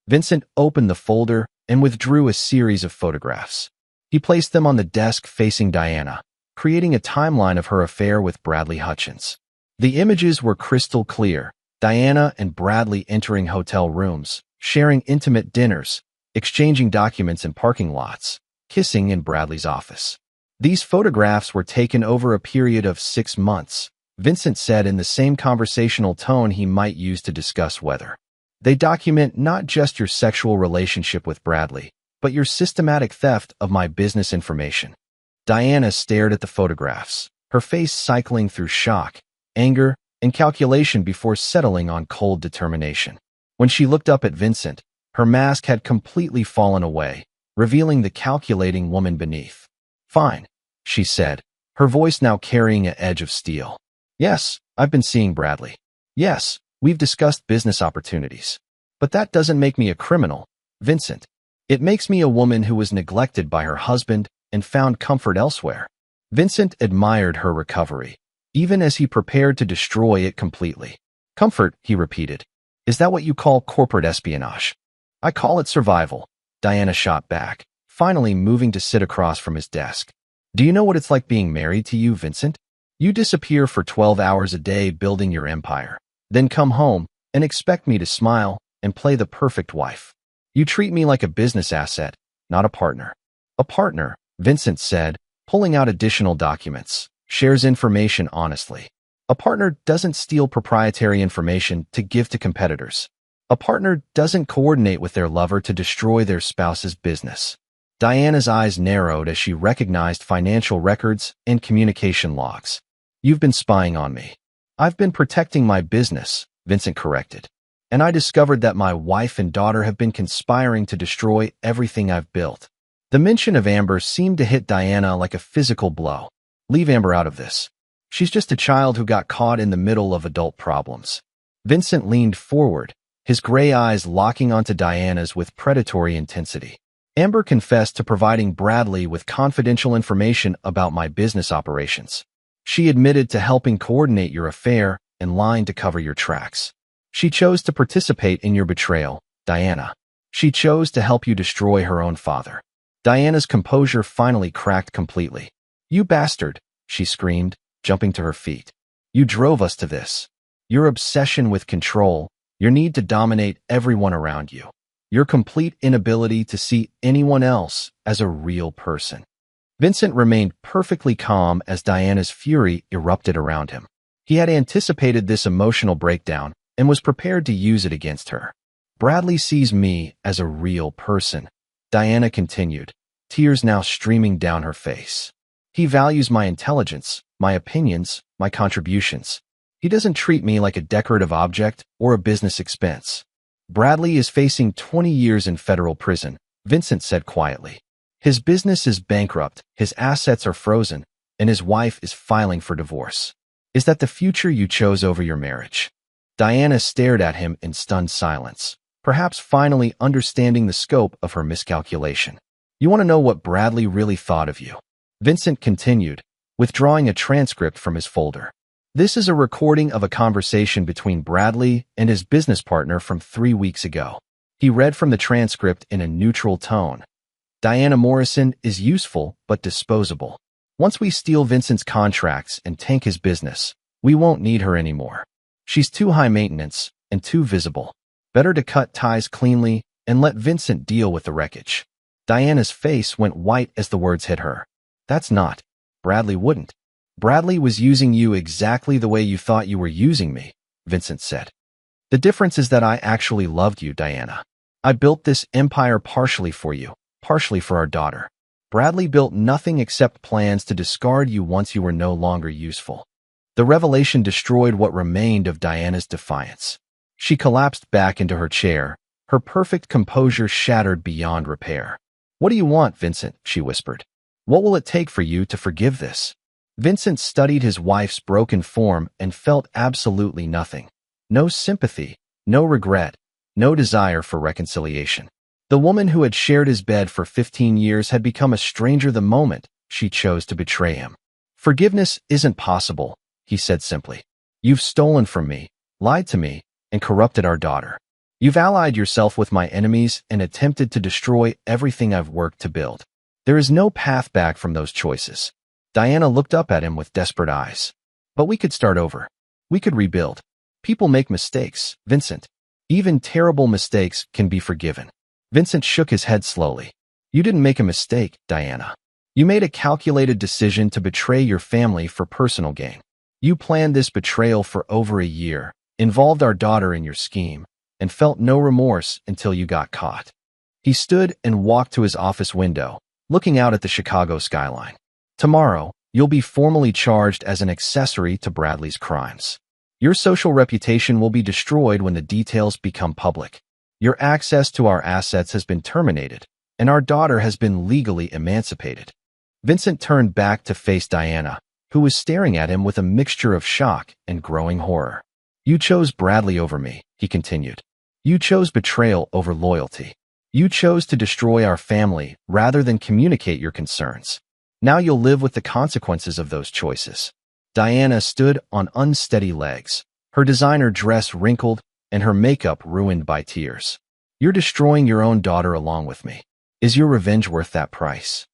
S1: Vincent opened the folder and withdrew a series of photographs. He placed them on the desk facing Diana, creating a timeline of her affair with Bradley Hutchins. The images were crystal clear: Diana and Bradley entering hotel rooms, sharing intimate dinners, exchanging documents in parking lots, kissing in Bradley's office. These photographs were taken over a period of 6 months, Vincent said in the same conversational tone he might use to discuss weather. They document not just your sexual relationship with Bradley, but your systematic theft of my business information. Diana stared at the photographs, her face cycling through shock, anger, and calculation before settling on cold determination. When she looked up at Vincent, her mask had completely fallen away, revealing the calculating woman beneath. "Fine," she said, her voice now carrying an edge of steel. "Yes, I've been seeing Bradley. Yes, we've discussed business opportunities. But that doesn't make me a criminal, Vincent. It makes me a woman who was neglected by her husband and found comfort elsewhere." Vincent admired her recovery, even as he prepared to destroy it completely. "Comfort," he repeated. "Is that what you call corporate espionage?" "I call it survival," Diana shot back, finally moving to sit across from his desk. "Do you know what it's like being married to you, Vincent? You disappear for 12 hours a day building your empire, then come home and expect me to smile and play the perfect wife. You treat me like a business asset, not a partner." "A partner," Vincent said, pulling out additional documents, "shares information honestly. A partner doesn't steal proprietary information to give to competitors. A partner doesn't coordinate with their lover to destroy their spouse's business." Diana's eyes narrowed as she recognized financial records and communication logs. "You've been spying on me." "I've been protecting my business," Vincent corrected. "And I discovered that my wife and daughter have been conspiring to destroy everything I've built." The mention of Amber seemed to hit Diana like a physical blow. "Leave Amber out of this. She's just a child who got caught in the middle of adult problems." Vincent leaned forward, his gray eyes locking onto Diana's with predatory intensity. "Amber confessed to providing Bradley with confidential information about my business operations. She admitted to helping coordinate your affair and lying to cover your tracks. She chose to participate in your betrayal, Diana. She chose to help you destroy her own father." Diana's composure finally cracked completely. "You bastard," she screamed, jumping to her feet. "You drove us to this. Your obsession with control, your need to dominate everyone around you, your complete inability to see anyone else as a real person." Vincent remained perfectly calm as Diana's fury erupted around him. He had anticipated this emotional breakdown and was prepared to use it against her. "Bradley sees me as a real person," Diana continued, tears now streaming down her face. "He values my intelligence, my opinions, my contributions. He doesn't treat me like a decorative object or a business expense." "Bradley is facing 20 years in federal prison," Vincent said quietly. "His business is bankrupt, his assets are frozen, and his wife is filing for divorce. Is that the future you chose over your marriage?" Diana stared at him in stunned silence, perhaps finally understanding the scope of her miscalculation. "You want to know what Bradley really thought of you?" Vincent continued, withdrawing a transcript from his folder. "This is a recording of a conversation between Bradley and his business partner from 3 weeks ago." He read from the transcript in a neutral tone. "Diana Morrison is useful but disposable. Once we steal Vincent's contracts and tank his business, we won't need her anymore. She's too high maintenance and too visible. Better to cut ties cleanly and let Vincent deal with the wreckage." Diana's face went white as the words hit her. "That's not. Bradley wouldn't. Bradley was using you exactly the way you thought you were using me," Vincent said. "The difference is that I actually loved you, Diana. I built this empire partially for you, partially for our daughter. Bradley built nothing except plans to discard you once you were no longer useful." The revelation destroyed what remained of Diana's defiance. She collapsed back into her chair, her perfect composure shattered beyond repair. "What do you want, Vincent?" she whispered. "What will it take for you to forgive this?" Vincent studied his wife's broken form and felt absolutely nothing. No sympathy, no regret, no desire for reconciliation. The woman who had shared his bed for 15 years had become a stranger the moment she chose to betray him. "Forgiveness isn't possible," he said simply. "You've stolen from me, lied to me, and corrupted our daughter. You've allied yourself with my enemies and attempted to destroy everything I've worked to build. There is no path back from those choices." Diana looked up at him with desperate eyes. "But we could start over. We could rebuild. People make mistakes, Vincent. Even terrible mistakes can be forgiven." Vincent shook his head slowly. "You didn't make a mistake, Diana. You made a calculated decision to betray your family for personal gain. You planned this betrayal for over a year, involved our daughter in your scheme, and felt no remorse until you got caught. He stood and walked to his office window, looking out at the Chicago skyline. Tomorrow, you'll be formally charged as an accessory to Bradley's crimes. Your social reputation will be destroyed when the details become public. Your access to our assets has been terminated, and our daughter has been legally emancipated. Vincent turned back to face Diana, who was staring at him with a mixture of shock and growing horror. You chose Bradley over me, he continued. You chose betrayal over loyalty. You chose to destroy our family rather than communicate your concerns. Now you'll live with the consequences of those choices. Diana stood on unsteady legs, her designer dress wrinkled and her makeup ruined by tears. You're destroying your own daughter along with me. Is your revenge worth that price?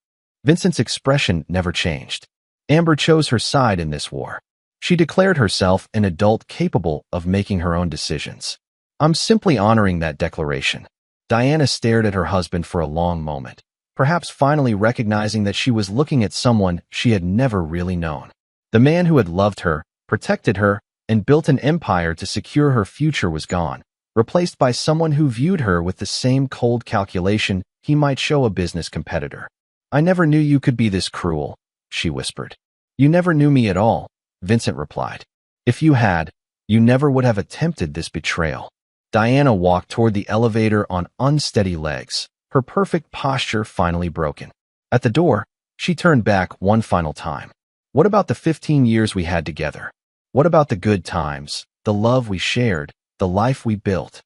S1: Vincent's expression never changed. Amber chose her side in this war. She declared herself an adult capable of making her own decisions. I'm simply honoring that declaration. Diana stared at her husband for a long moment, perhaps finally recognizing that she was looking at someone she had never really known. The man who had loved her, protected her, and built an empire to secure her future was gone, replaced by someone who viewed her with the same cold calculation he might show a business competitor. I never knew you could be this cruel, she whispered. You never knew me at all, Vincent replied. If you had, you never would have attempted this betrayal. Diana walked toward the elevator on unsteady legs, her perfect posture finally broken. At the door, she turned back one final time. What about the 15 years we had together? What about the good times, the love we shared, the life we built?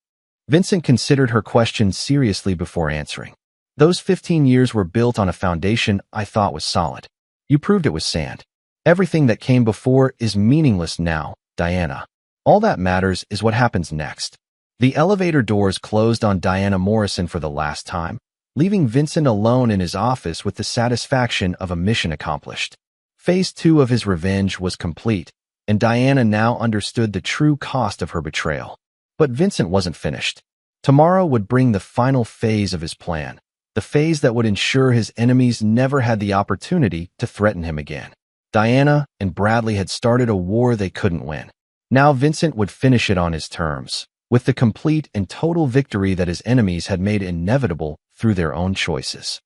S1: Vincent considered her question seriously before answering. Those 15 years were built on a foundation I thought was solid. You proved it was sand. Everything that came before is meaningless now, Diana. All that matters is what happens next. The elevator doors closed on Diana Morrison for the last time, leaving Vincent alone in his office with the satisfaction of a mission accomplished. Phase 2 of his revenge was complete, and Diana now understood the true cost of her betrayal. But Vincent wasn't finished. Tomorrow would bring the final phase of his plan, the phase that would ensure his enemies never had the opportunity to threaten him again. Diana and Bradley had started a war they couldn't win. Now Vincent would finish it on his terms, with the complete and total victory that his enemies had made inevitable through their own choices.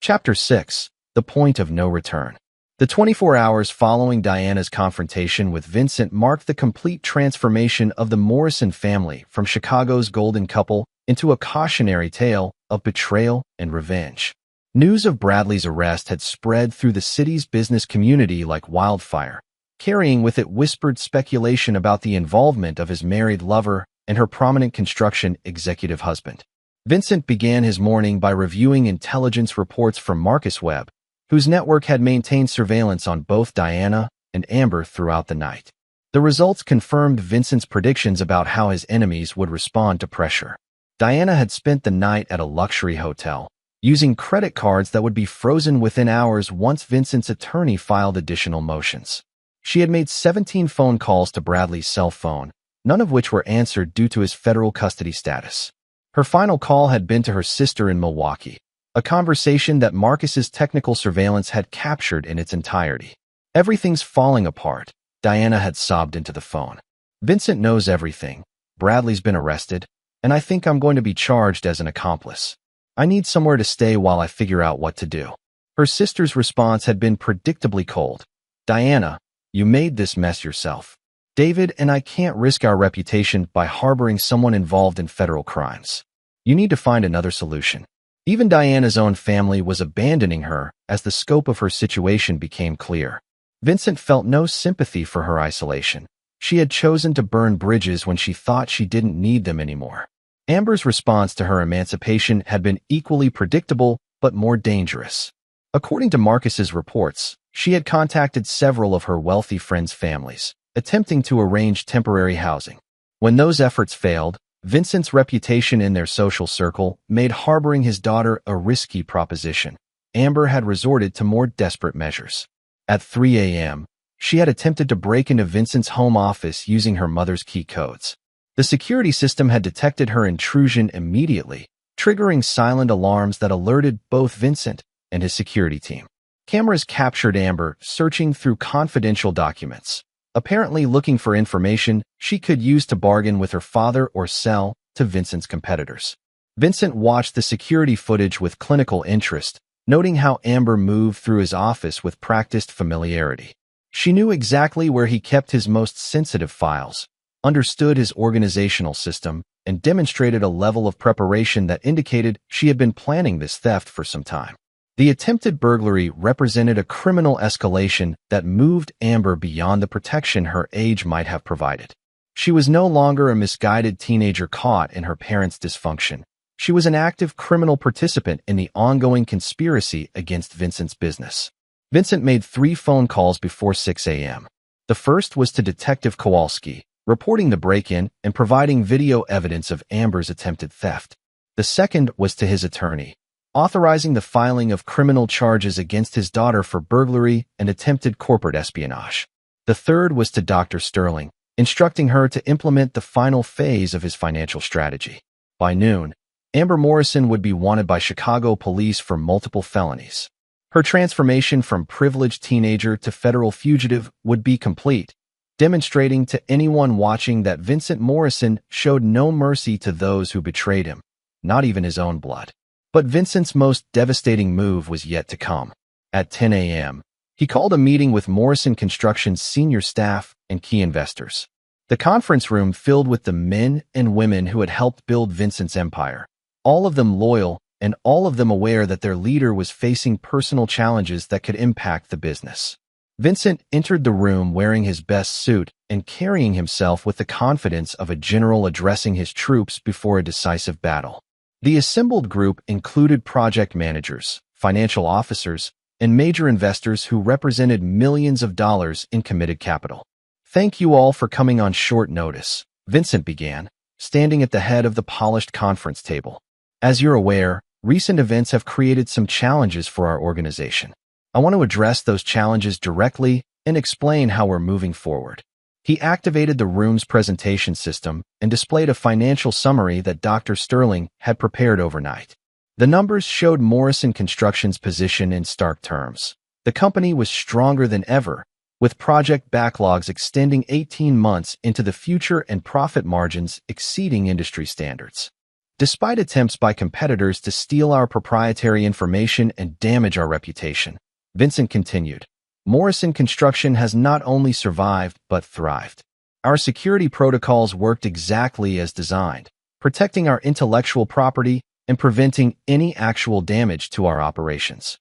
S1: Chapter 6: The Point of No Return. The 24 hours following Diana's confrontation with Vincent marked the complete transformation of the Morrison family from Chicago's golden couple into a cautionary tale of betrayal and revenge. News of Bradley's arrest had spread through the city's business community like wildfire, carrying with it whispered speculation about the involvement of his married lover and her prominent construction executive husband. Vincent began his morning by reviewing intelligence reports from Marcus Webb, whose network had maintained surveillance on both Diana and Amber throughout the night. The results confirmed Vincent's predictions about how his enemies would respond to pressure. Diana had spent the night at a luxury hotel, using credit cards that would be frozen within hours once Vincent's attorney filed additional motions. She had made 17 phone calls to Bradley's cell phone, none of which were answered due to his federal custody status. Her final call had been to her sister in Milwaukee, a conversation that Marcus's technical surveillance had captured in its entirety. Everything's falling apart, Diana had sobbed into the phone. Vincent knows everything. Bradley's been arrested, and I think I'm going to be charged as an accomplice. I need somewhere to stay while I figure out what to do. Her sister's response had been predictably cold. Diana, you made this mess yourself. David and I can't risk our reputation by harboring someone involved in federal crimes. You need to find another solution. Even Diana's own family was abandoning her as the scope of her situation became clear. Vincent felt no sympathy for her isolation. She had chosen to burn bridges when she thought she didn't need them anymore. Amber's response to her emancipation had been equally predictable but more dangerous. According to Marcus's reports, she had contacted several of her wealthy friends' families, attempting to arrange temporary housing. When those efforts failed, Vincent's reputation in their social circle made harboring his daughter a risky proposition. Amber had resorted to more desperate measures. At 3 a.m., she had attempted to break into Vincent's home office using her mother's key codes. The security system had detected her intrusion immediately, triggering silent alarms that alerted both Vincent and his security team. Cameras captured Amber searching through confidential documents, apparently looking for information she could use to bargain with her father or sell to Vincent's competitors. Vincent watched the security footage with clinical interest, noting how Amber moved through his office with practiced familiarity. She knew exactly where he kept his most sensitive files, understood his organizational system, and demonstrated a level of preparation that indicated she had been planning this theft for some time. The attempted burglary represented a criminal escalation that moved Amber beyond the protection her age might have provided. She was no longer a misguided teenager caught in her parents' dysfunction. She was an active criminal participant in the ongoing conspiracy against Vincent's business. Vincent made 3 phone calls before 6 a.m. The first was to Detective Kowalski, reporting the break-in and providing video evidence of Amber's attempted theft. The second was to his attorney, authorizing the filing of criminal charges against his daughter for burglary and attempted corporate espionage. The third was to Dr. Sterling, instructing her to implement the final phase of his financial strategy. By noon, Amber Morrison would be wanted by Chicago police for multiple felonies. Her transformation from privileged teenager to federal fugitive would be complete, demonstrating to anyone watching that Vincent Morrison showed no mercy to those who betrayed him, not even his own blood. But Vincent's most devastating move was yet to come. At 10 a.m., he called a meeting with Morrison Construction's senior staff and key investors. The conference room filled with the men and women who had helped build Vincent's empire, all of them loyal and all of them aware that their leader was facing personal challenges that could impact the business. Vincent entered the room wearing his best suit and carrying himself with the confidence of a general addressing his troops before a decisive battle. The assembled group included project managers, financial officers, and major investors who represented millions of dollars in committed capital. "Thank you all for coming on short notice," Vincent began, standing at the head of the polished conference table. "As you're aware, recent events have created some challenges for our organization. I want to address those challenges directly and explain how we're moving forward." He activated the room's presentation system and displayed a financial summary that Dr. Sterling had prepared overnight. The numbers showed Morrison Construction's position in stark terms. The company was stronger than ever, with project backlogs extending 18 months into the future and profit margins exceeding industry standards. Despite attempts by competitors to steal our proprietary information and damage our reputation, Vincent continued, "Morrison Construction has not only survived but thrived. Our security protocols worked exactly as designed, protecting our intellectual property and preventing any actual damage to our operations."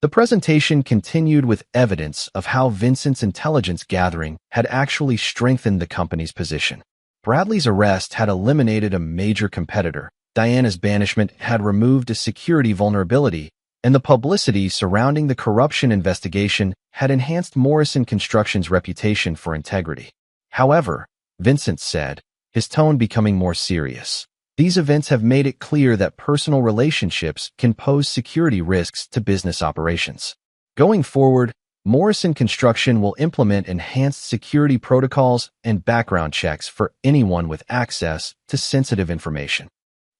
S1: The presentation continued with evidence of how Vincent's intelligence gathering had actually strengthened the company's position. Bradley's arrest had eliminated a major competitor, Diana's banishment had removed a security vulnerability, and the publicity surrounding the corruption investigation had enhanced Morrison Construction's reputation for integrity. However, Vincent said, his tone becoming more serious, "These events have made it clear that personal relationships can pose security risks to business operations. Going forward, Morrison Construction will implement enhanced security protocols and background checks for anyone with access to sensitive information."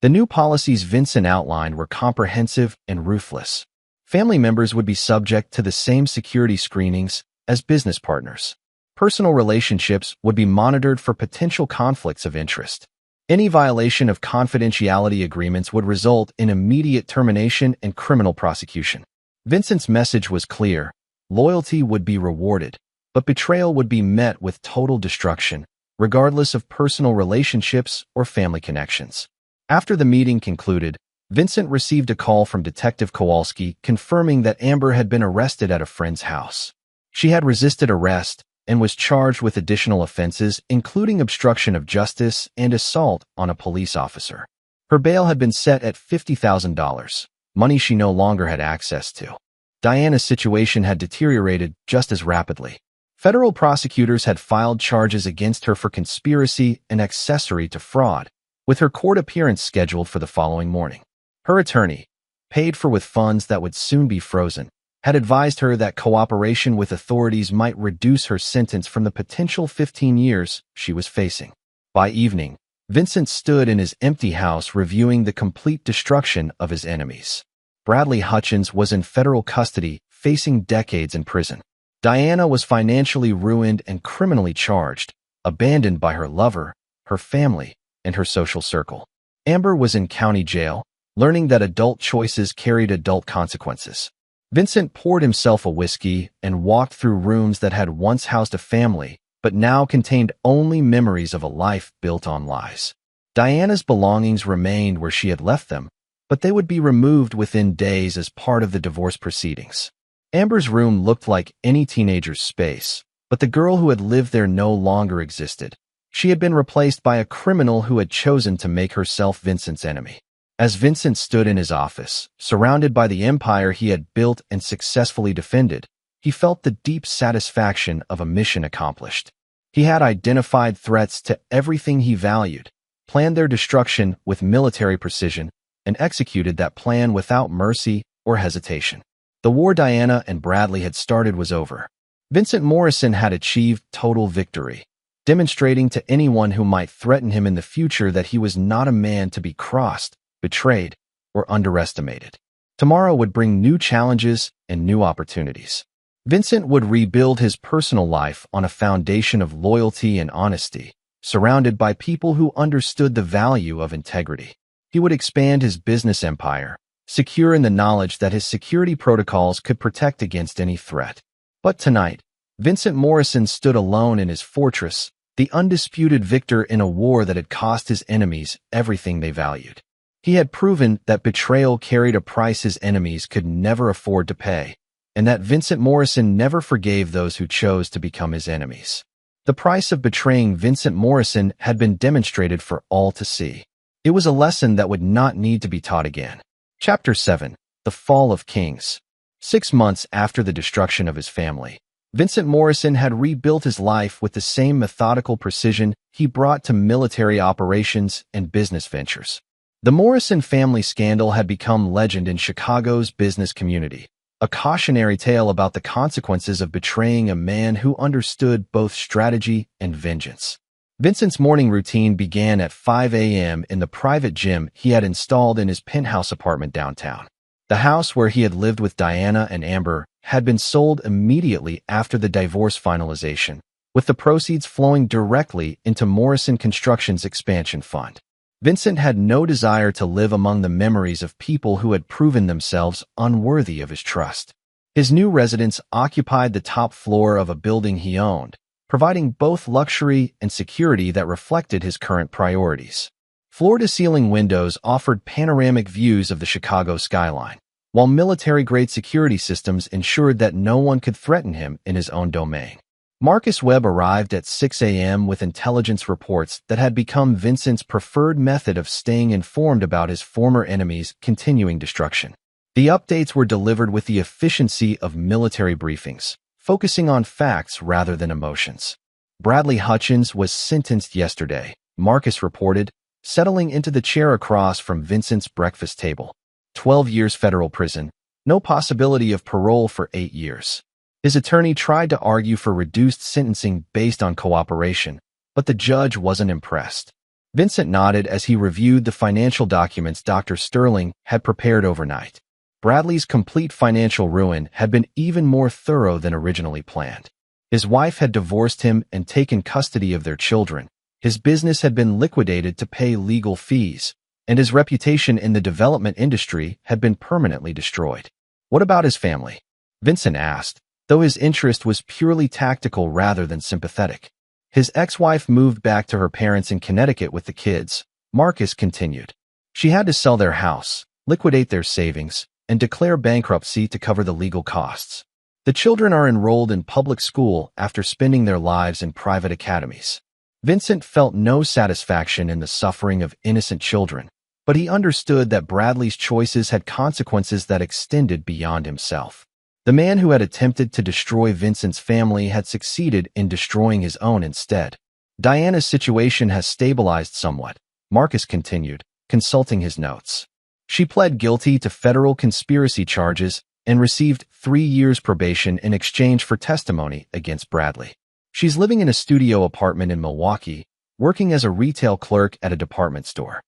S1: The new policies Vincent outlined were comprehensive and ruthless. Family members would be subject to the same security screenings as business partners. Personal relationships would be monitored for potential conflicts of interest. Any violation of confidentiality agreements would result in immediate termination and criminal prosecution. Vincent's message was clear. Loyalty would be rewarded, but betrayal would be met with total destruction, regardless of personal relationships or family connections. After the meeting concluded, Vincent received a call from Detective Kowalski confirming that Amber had been arrested at a friend's house. She had resisted arrest and was charged with additional offenses, including obstruction of justice and assault on a police officer. Her bail had been set at $50,000, money she no longer had access to. Diana's situation had deteriorated just as rapidly. Federal prosecutors had filed charges against her for conspiracy and accessory to fraud, with her court appearance scheduled for the following morning. Her attorney, paid for with funds that would soon be frozen, had advised her that cooperation with authorities might reduce her sentence from the potential 15 years she was facing. By evening, Vincent stood in his empty house reviewing the complete destruction of his enemies. Bradley Hutchins was in federal custody, facing decades in prison. Diana was financially ruined and criminally charged, abandoned by her lover, her family, and her social circle. Amber was in county jail, learning that adult choices carried adult consequences. Vincent poured himself a whiskey and walked through rooms that had once housed a family, but now contained only memories of a life built on lies. Diana's belongings remained where she had left them, but they would be removed within days as part of the divorce proceedings. Amber's room looked like any teenager's space, but the girl who had lived there no longer existed. She had been replaced by a criminal who had chosen to make herself Vincent's enemy. As Vincent stood in his office, surrounded by the empire he had built and successfully defended, he felt the deep satisfaction of a mission accomplished. He had identified threats to everything he valued, planned their destruction with military precision, and executed that plan without mercy or hesitation. The war Diana and Bradley had started was over. Vincent Morrison had achieved total victory, demonstrating to anyone who might threaten him in the future that he was not a man to be crossed, betrayed, or underestimated. Tomorrow would bring new challenges and new opportunities. Vincent would rebuild his personal life on a foundation of loyalty and honesty, surrounded by people who understood the value of integrity. He would expand his business empire, secure in the knowledge that his security protocols could protect against any threat. But tonight, Vincent Morrison stood alone in his fortress, the undisputed victor in a war that had cost his enemies everything they valued. He had proven that betrayal carried a price his enemies could never afford to pay, and that Vincent Morrison never forgave those who chose to become his enemies. The price of betraying Vincent Morrison had been demonstrated for all to see. It was a lesson that would not need to be taught again. Chapter 7. The Fall of Kings. 6 months after the destruction of his family, Vincent Morrison had rebuilt his life with the same methodical precision he brought to military operations and business ventures. The Morrison family scandal had become legend in Chicago's business community, a cautionary tale about the consequences of betraying a man who understood both strategy and vengeance. Vincent's morning routine began at 5 a.m. in the private gym he had installed in his penthouse apartment downtown. The house where he had lived with Diana and Amber had been sold immediately after the divorce finalization, with the proceeds flowing directly into Morrison Construction's expansion fund. Vincent had no desire to live among the memories of people who had proven themselves unworthy of his trust. His new residence occupied the top floor of a building he owned, providing both luxury and security that reflected his current priorities. Floor-to-ceiling windows offered panoramic views of the Chicago skyline, while military-grade security systems ensured that no one could threaten him in his own domain. Marcus Webb arrived at 6 a.m. with intelligence reports that had become Vincent's preferred method of staying informed about his former enemies' continuing destruction. The updates were delivered with the efficiency of military briefings, focusing on facts rather than emotions. Bradley Hutchins was sentenced yesterday, Marcus reported, settling into the chair across from Vincent's breakfast table. 12 years federal prison, no possibility of parole for 8 years. His attorney tried to argue for reduced sentencing based on cooperation, but the judge wasn't impressed. Vincent nodded as he reviewed the financial documents Dr. Sterling had prepared overnight. Bradley's complete financial ruin had been even more thorough than originally planned. His wife had divorced him and taken custody of their children. His business had been liquidated to pay legal fees, and his reputation in the development industry had been permanently destroyed. What about his family? Vincent asked, though his interest was purely tactical rather than sympathetic. His ex-wife moved back to her parents in Connecticut with the kids, Marcus continued. She had to sell their house, liquidate their savings, and declare bankruptcy to cover the legal costs. The children are enrolled in public school after spending their lives in private academies. Vincent felt no satisfaction in the suffering of innocent children, but he understood that Bradley's choices had consequences that extended beyond himself. The man who had attempted to destroy Vincent's family had succeeded in destroying his own instead. Diana's situation has stabilized somewhat, Marcus continued, consulting his notes. She pled guilty to federal conspiracy charges and received 3 years probation in exchange for testimony against Bradley. She's living in a studio apartment in Milwaukee, working as a retail clerk at a department store.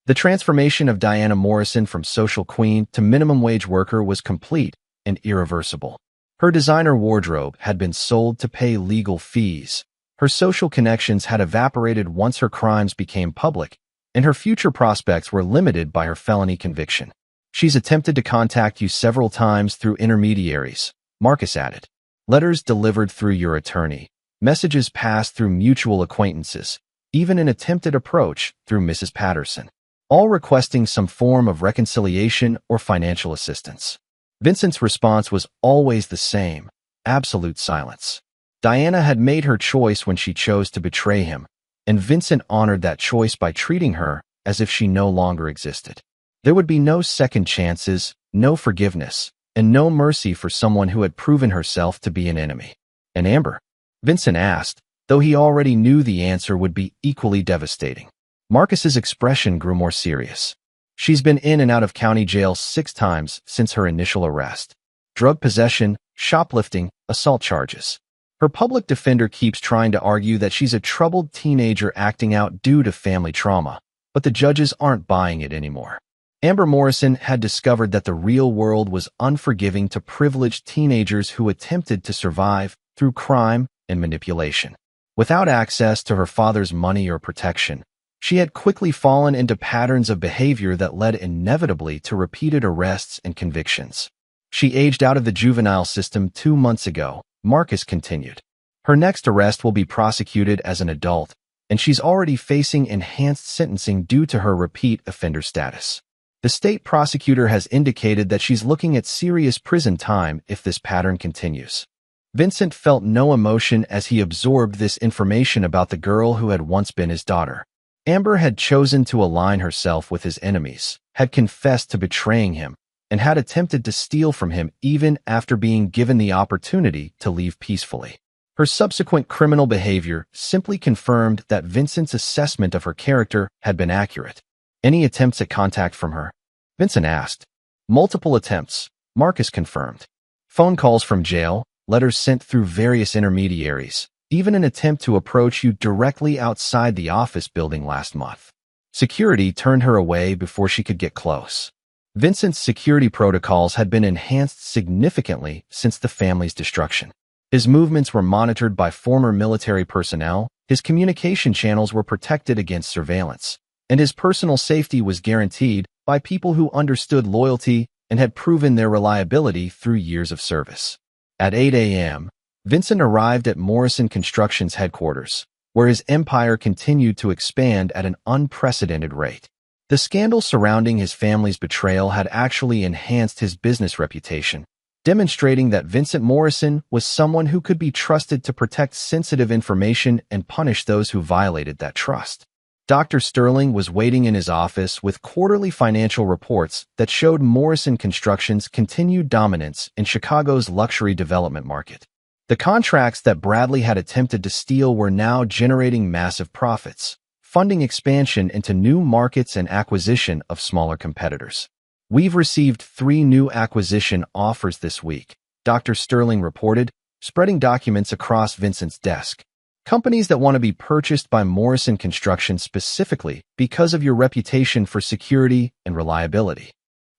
S1: The transformation of Diana Morrison from social queen to minimum wage worker was complete and irreversible. Her designer wardrobe had been sold to pay legal fees. Her social connections had evaporated once her crimes became public, and her future prospects were limited by her felony conviction. She's attempted to contact you several times through intermediaries, Marcus added. Letters delivered through your attorney, messages passed through mutual acquaintances, even an attempted approach through Mrs. Patterson, all requesting some form of reconciliation or financial assistance. Vincent's response was always the same: absolute silence. Diana had made her choice when she chose to betray him, and Vincent honored that choice by treating her as if she no longer existed. There would be no second chances, no forgiveness, and no mercy for someone who had proven herself to be an enemy. And Amber? Vincent asked, though he already knew the answer would be equally devastating. Marcus's expression grew more serious. She's been in and out of county jail 6 times since her initial arrest. Drug possession, shoplifting, assault charges. Her public defender keeps trying to argue that she's a troubled teenager acting out due to family trauma, but the judges aren't buying it anymore. Amber Morrison had discovered that the real world was unforgiving to privileged teenagers who attempted to survive through crime and manipulation. Without access to her father's money or protection, she had quickly fallen into patterns of behavior that led inevitably to repeated arrests and convictions. She aged out of the juvenile system 2 months ago, Marcus continued. Her next arrest will be prosecuted as an adult, and she's already facing enhanced sentencing due to her repeat offender status. The state prosecutor has indicated that she's looking at serious prison time if this pattern continues. Vincent felt no emotion as he absorbed this information about the girl who had once been his daughter. Amber had chosen to align herself with his enemies, had confessed to betraying him, and had attempted to steal from him even after being given the opportunity to leave peacefully. Her subsequent criminal behavior simply confirmed that Vincent's assessment of her character had been accurate. Any attempts at contact from her? Vincent asked. Multiple attempts, Marcus confirmed. Phone calls from jail, letters sent through various intermediaries, even an attempt to approach you directly outside the office building last month. Security turned her away before she could get close. Vincent's security protocols had been enhanced significantly since the family's destruction. His movements were monitored by former military personnel, his communication channels were protected against surveillance, and his personal safety was guaranteed by people who understood loyalty and had proven their reliability through years of service. At 8 a.m., Vincent arrived at Morrison Construction's headquarters, where his empire continued to expand at an unprecedented rate. The scandal surrounding his family's betrayal had actually enhanced his business reputation, demonstrating that Vincent Morrison was someone who could be trusted to protect sensitive information and punish those who violated that trust. Dr. Sterling was waiting in his office with quarterly financial reports that showed Morrison Construction's continued dominance in Chicago's luxury development market. The contracts that Bradley had attempted to steal were now generating massive profits, funding expansion into new markets and acquisition of smaller competitors. We've received 3 new acquisition offers this week, Dr. Sterling reported, spreading documents across Vincent's desk. Companies that want to be purchased by Morrison Construction specifically because of your reputation for security and reliability.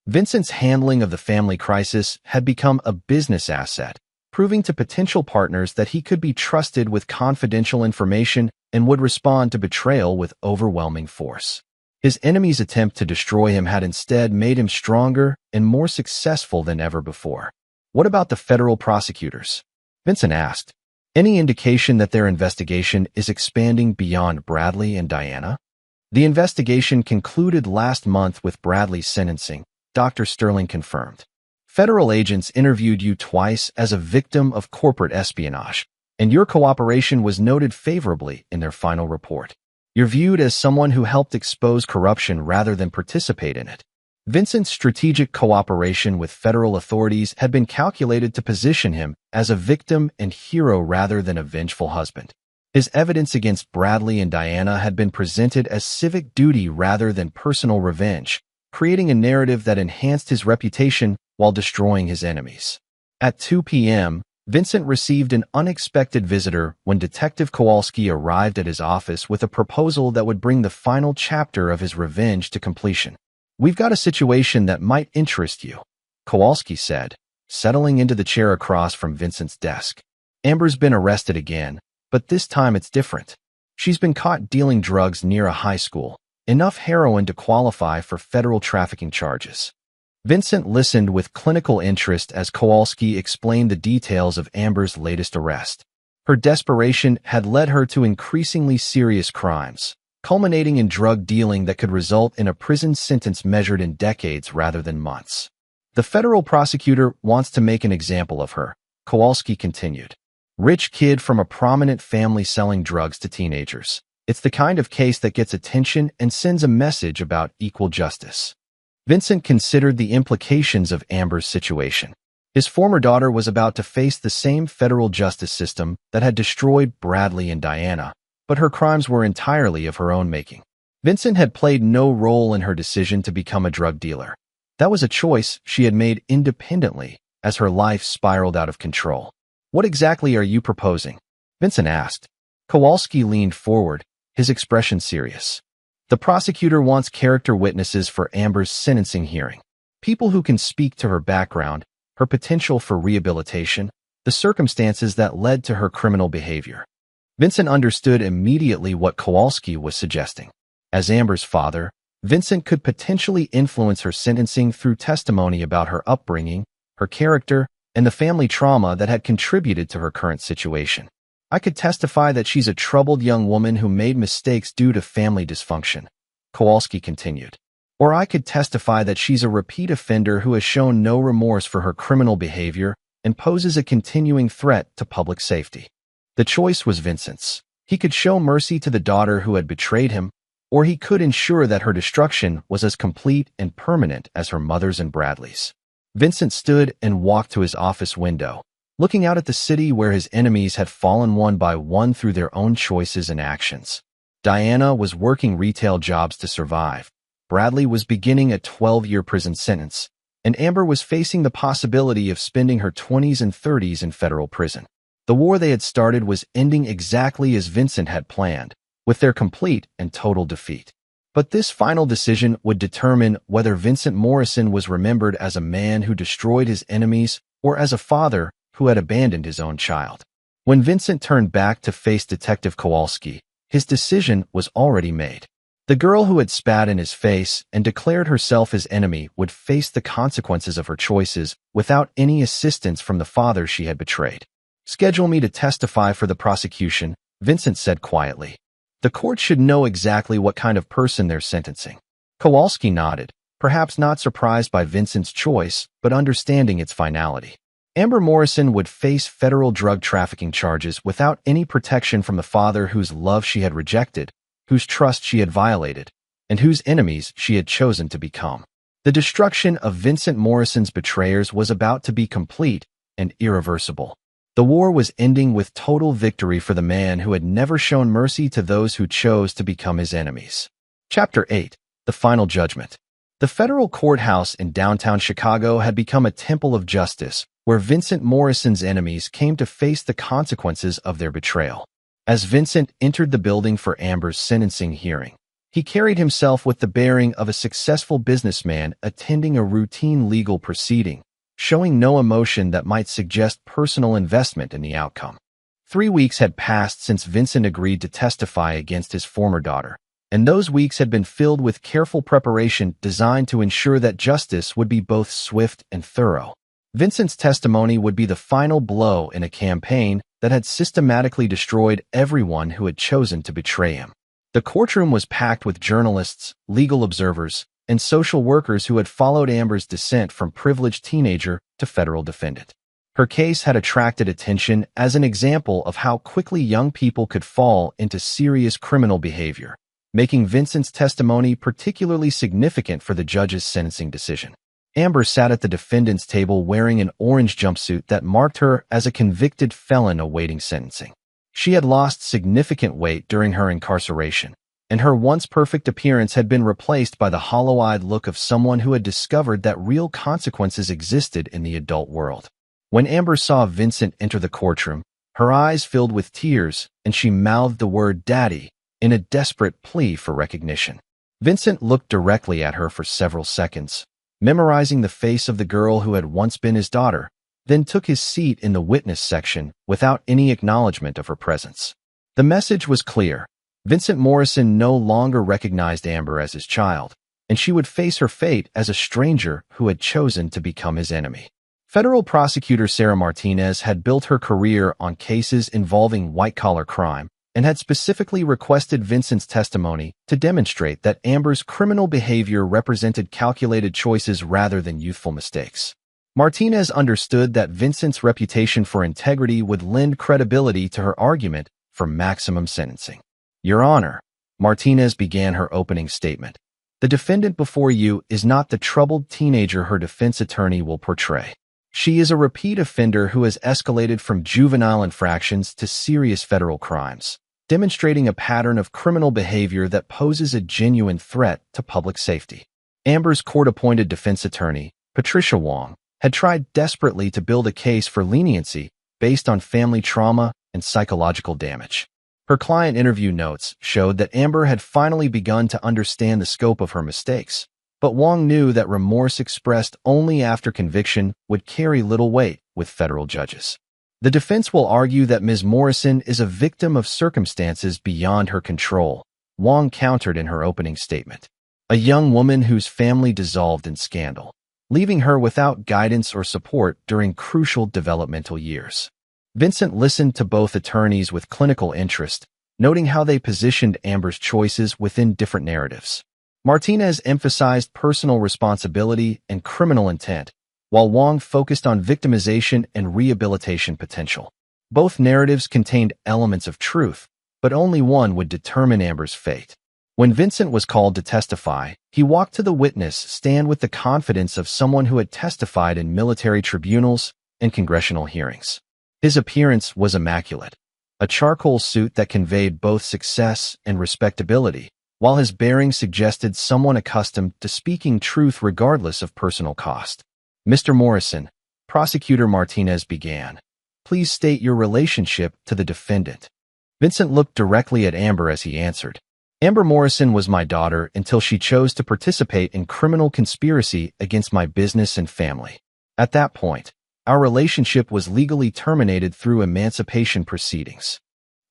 S1: Vincent's handling of the family crisis had become a business asset, proving to potential partners that he could be trusted with confidential information and would respond to betrayal with overwhelming force. His enemies' attempt to destroy him had instead made him stronger and more successful than ever before. What about the federal prosecutors? Vincent asked. Any indication that their investigation is expanding beyond Bradley and Diana? The investigation concluded last month with Bradley's sentencing, Dr. Sterling confirmed. Federal agents interviewed you twice as a victim of corporate espionage, and your cooperation was noted favorably in their final report. You're viewed as someone who helped expose corruption rather than participate in it. Vincent's strategic cooperation with federal authorities had been calculated to position him as a victim and hero rather than a vengeful husband. His evidence against Bradley and Diana had been presented as civic duty rather than personal revenge, creating a narrative that enhanced his reputation while destroying his enemies. At 2 p.m., Vincent received an unexpected visitor when Detective Kowalski arrived at his office with a proposal that would bring the final chapter of his revenge to completion. We've got a situation that might interest you, Kowalski said, settling into the chair across from Vincent's desk. Amber's been arrested again, but this time it's different. She's been caught dealing drugs near a high school, enough heroin to qualify for federal trafficking charges. Vincent listened with clinical interest as Kowalski explained the details of Amber's latest arrest. Her desperation had led her to increasingly serious crimes, culminating in drug dealing that could result in a prison sentence measured in decades rather than months. The federal prosecutor wants to make an example of her, Kowalski continued. Rich kid from a prominent family selling drugs to teenagers. It's the kind of case that gets attention and sends a message about equal justice. Vincent considered the implications of Amber's situation. His former daughter was about to face the same federal justice system that had destroyed Bradley and Diana, but her crimes were entirely of her own making. Vincent had played no role in her decision to become a drug dealer. That was a choice she had made independently as her life spiraled out of control. What exactly are you proposing? Vincent asked. Kowalski leaned forward, his expression serious. The prosecutor wants character witnesses for Amber's sentencing hearing. People who can speak to her background, her potential for rehabilitation, the circumstances that led to her criminal behavior. Vincent understood immediately what Kowalski was suggesting. As Amber's father, Vincent could potentially influence her sentencing through testimony about her upbringing, her character, and the family trauma that had contributed to her current situation. I could testify that she's a troubled young woman who made mistakes due to family dysfunction, Kowalski continued. Or I could testify that she's a repeat offender who has shown no remorse for her criminal behavior and poses a continuing threat to public safety. The choice was Vincent's. He could show mercy to the daughter who had betrayed him, or he could ensure that her destruction was as complete and permanent as her mother's and Bradley's. Vincent stood and walked to his office window, looking out at the city where his enemies had fallen one by one through their own choices and actions. Diana was working retail jobs to survive. Bradley was beginning a 12-year prison sentence, and Amber was facing the possibility of spending her 20s and 30s in federal prison. The war they had started was ending exactly as Vincent had planned, with their complete and total defeat. But this final decision would determine whether Vincent Morrison was remembered as a man who destroyed his enemies or as a father who had abandoned his own child. When Vincent turned back to face Detective Kowalski, his decision was already made. The girl who had spat in his face and declared herself his enemy would face the consequences of her choices without any assistance from the father she had betrayed. Schedule me to testify for the prosecution, Vincent said quietly. The court should know exactly what kind of person they're sentencing. Kowalski nodded, perhaps not surprised by Vincent's choice, but understanding its finality. Amber Morrison would face federal drug trafficking charges without any protection from the father whose love she had rejected, whose trust she had violated, and whose enemies she had chosen to become. The destruction of Vincent Morrison's betrayers was about to be complete and irreversible. The war was ending with total victory for the man who had never shown mercy to those who chose to become his enemies. Chapter 8. The Final Judgment. The federal courthouse in downtown Chicago had become a temple of justice, where Vincent Morrison's enemies came to face the consequences of their betrayal. As Vincent entered the building for Amber's sentencing hearing, he carried himself with the bearing of a successful businessman attending a routine legal proceeding, showing no emotion that might suggest personal investment in the outcome. 3 weeks had passed since Vincent agreed to testify against his former daughter, and those weeks had been filled with careful preparation designed to ensure that justice would be both swift and thorough. Vincent's testimony would be the final blow in a campaign that had systematically destroyed everyone who had chosen to betray him. The courtroom was packed with journalists, legal observers, and social workers who had followed Amber's descent from privileged teenager to federal defendant. Her case had attracted attention as an example of how quickly young people could fall into serious criminal behavior, making Vincent's testimony particularly significant for the judge's sentencing decision. Amber sat at the defendant's table wearing an orange jumpsuit that marked her as a convicted felon awaiting sentencing. She had lost significant weight during her incarceration, and her once perfect appearance had been replaced by the hollow-eyed look of someone who had discovered that real consequences existed in the adult world. When Amber saw Vincent enter the courtroom, her eyes filled with tears, and she mouthed the word "Daddy" in a desperate plea for recognition. Vincent looked directly at her for several seconds, memorizing the face of the girl who had once been his daughter, then took his seat in the witness section without any acknowledgement of her presence. The message was clear. Vincent Morrison no longer recognized Amber as his child, and she would face her fate as a stranger who had chosen to become his enemy. Federal prosecutor Sarah Martinez had built her career on cases involving white-collar crime and had specifically requested Vincent's testimony to demonstrate that Amber's criminal behavior represented calculated choices rather than youthful mistakes. Martinez understood that Vincent's reputation for integrity would lend credibility to her argument for maximum sentencing. Your Honor, Martinez began her opening statement. The defendant before you is not the troubled teenager her defense attorney will portray. She is a repeat offender who has escalated from juvenile infractions to serious federal crimes, demonstrating a pattern of criminal behavior that poses a genuine threat to public safety. Amber's court-appointed defense attorney, Patricia Wong, had tried desperately to build a case for leniency based on family trauma and psychological damage. Her client interview notes showed that Amber had finally begun to understand the scope of her mistakes, but Wong knew that remorse expressed only after conviction would carry little weight with federal judges. The defense will argue that Ms. Morrison is a victim of circumstances beyond her control, Wong countered in her opening statement. A young woman whose family dissolved in scandal, leaving her without guidance or support during crucial developmental years. Vincent listened to both attorneys with clinical interest, noting how they positioned Amber's choices within different narratives. Martinez emphasized personal responsibility and criminal intent, while Wong focused on victimization and rehabilitation potential. Both narratives contained elements of truth, but only one would determine Amber's fate. When Vincent was called to testify, he walked to the witness stand with the confidence of someone who had testified in military tribunals and congressional hearings. His appearance was immaculate, a charcoal suit that conveyed both success and respectability, while his bearing suggested someone accustomed to speaking truth regardless of personal cost. Mr. Morrison, Prosecutor Martinez began, please state your relationship to the defendant. Vincent looked directly at Amber as he answered. Amber Morrison was my daughter until she chose to participate in criminal conspiracy against my business and family. At that point, our relationship was legally terminated through emancipation proceedings.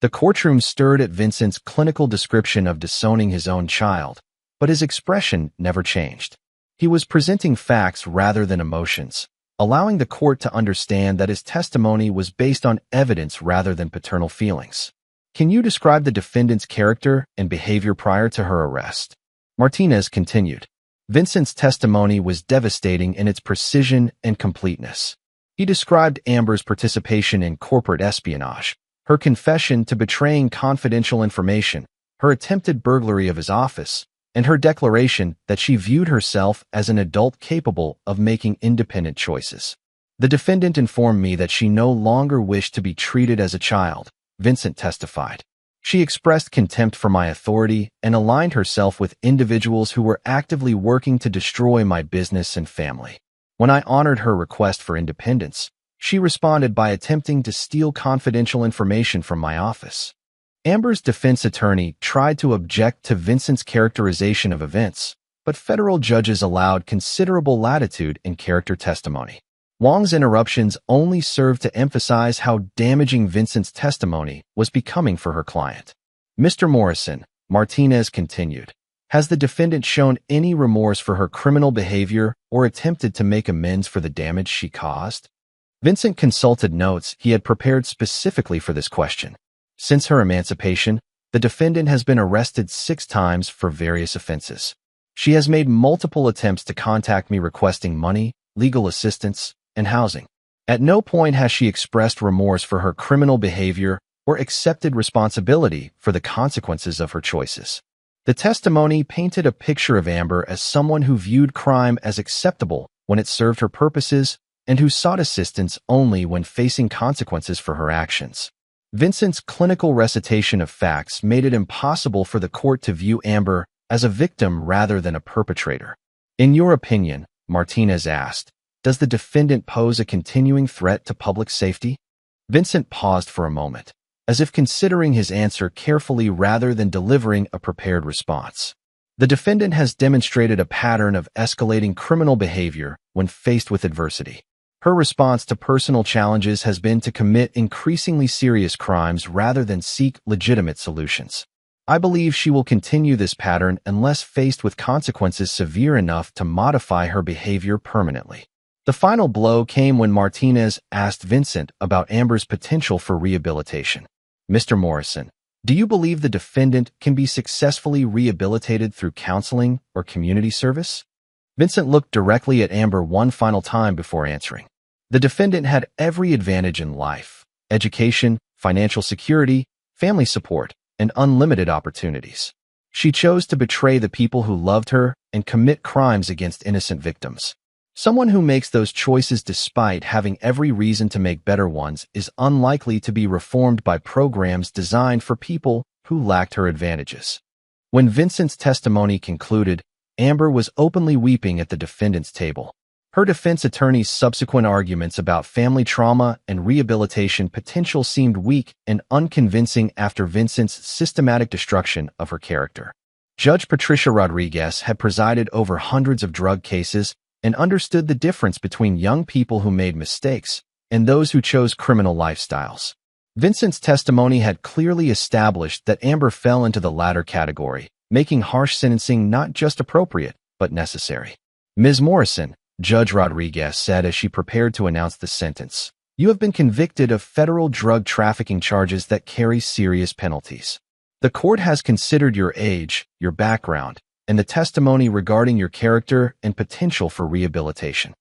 S1: The courtroom stirred at Vincent's clinical description of disowning his own child, but his expression never changed. He was presenting facts rather than emotions, allowing the court to understand that his testimony was based on evidence rather than paternal feelings. Can you describe the defendant's character and behavior prior to her arrest? Martinez continued. Vincent's testimony was devastating in its precision and completeness. He described Amber's participation in corporate espionage, her confession to betraying confidential information, her attempted burglary of his office, and her declaration that she viewed herself as an adult capable of making independent choices. The defendant informed me that she no longer wished to be treated as a child, Vincent testified. She expressed contempt for my authority and aligned herself with individuals who were actively working to destroy my business and family. When I honored her request for independence, she responded by attempting to steal confidential information from my office. Amber's defense attorney tried to object to Vincent's characterization of events, but federal judges allowed considerable latitude in character testimony. Wong's interruptions only served to emphasize how damaging Vincent's testimony was becoming for her client. Mr. Morrison, Martinez continued, has the defendant shown any remorse for her criminal behavior or attempted to make amends for the damage she caused? Vincent consulted notes he had prepared specifically for this question. Since her emancipation, the defendant has been arrested 6 times for various offenses. She has made multiple attempts to contact me requesting money, legal assistance, and housing. At no point has she expressed remorse for her criminal behavior or accepted responsibility for the consequences of her choices. The testimony painted a picture of Amber as someone who viewed crime as acceptable when it served her purposes and who sought assistance only when facing consequences for her actions. Vincent's clinical recitation of facts made it impossible for the court to view Amber as a victim rather than a perpetrator. In your opinion, Martinez asked, does the defendant pose a continuing threat to public safety? Vincent paused for a moment, as if considering his answer carefully rather than delivering a prepared response. The defendant has demonstrated a pattern of escalating criminal behavior when faced with adversity. Her response to personal challenges has been to commit increasingly serious crimes rather than seek legitimate solutions. I believe she will continue this pattern unless faced with consequences severe enough to modify her behavior permanently. The final blow came when Martinez asked Vincent about Amber's potential for rehabilitation. Mr. Morrison, do you believe the defendant can be successfully rehabilitated through counseling or community service? Vincent looked directly at Amber one final time before answering. The defendant had every advantage in life: education, financial security, family support, and unlimited opportunities. She chose to betray the people who loved her and commit crimes against innocent victims. Someone who makes those choices despite having every reason to make better ones is unlikely to be reformed by programs designed for people who lacked her advantages. When Vincent's testimony concluded, Amber was openly weeping at the defendant's table. Her defense attorney's subsequent arguments about family trauma and rehabilitation potential seemed weak and unconvincing after Vincent's systematic destruction of her character. Judge Patricia Rodriguez had presided over hundreds of drug cases and understood the difference between young people who made mistakes and those who chose criminal lifestyles. Vincent's testimony had clearly established that Amber fell into the latter category, making harsh sentencing not just appropriate, but necessary. Ms. Morrison, Judge Rodriguez said as she prepared to announce the sentence, you have been convicted of federal drug trafficking charges that carry serious penalties. The court has considered your age, your background, and the testimony regarding your character and potential for rehabilitation.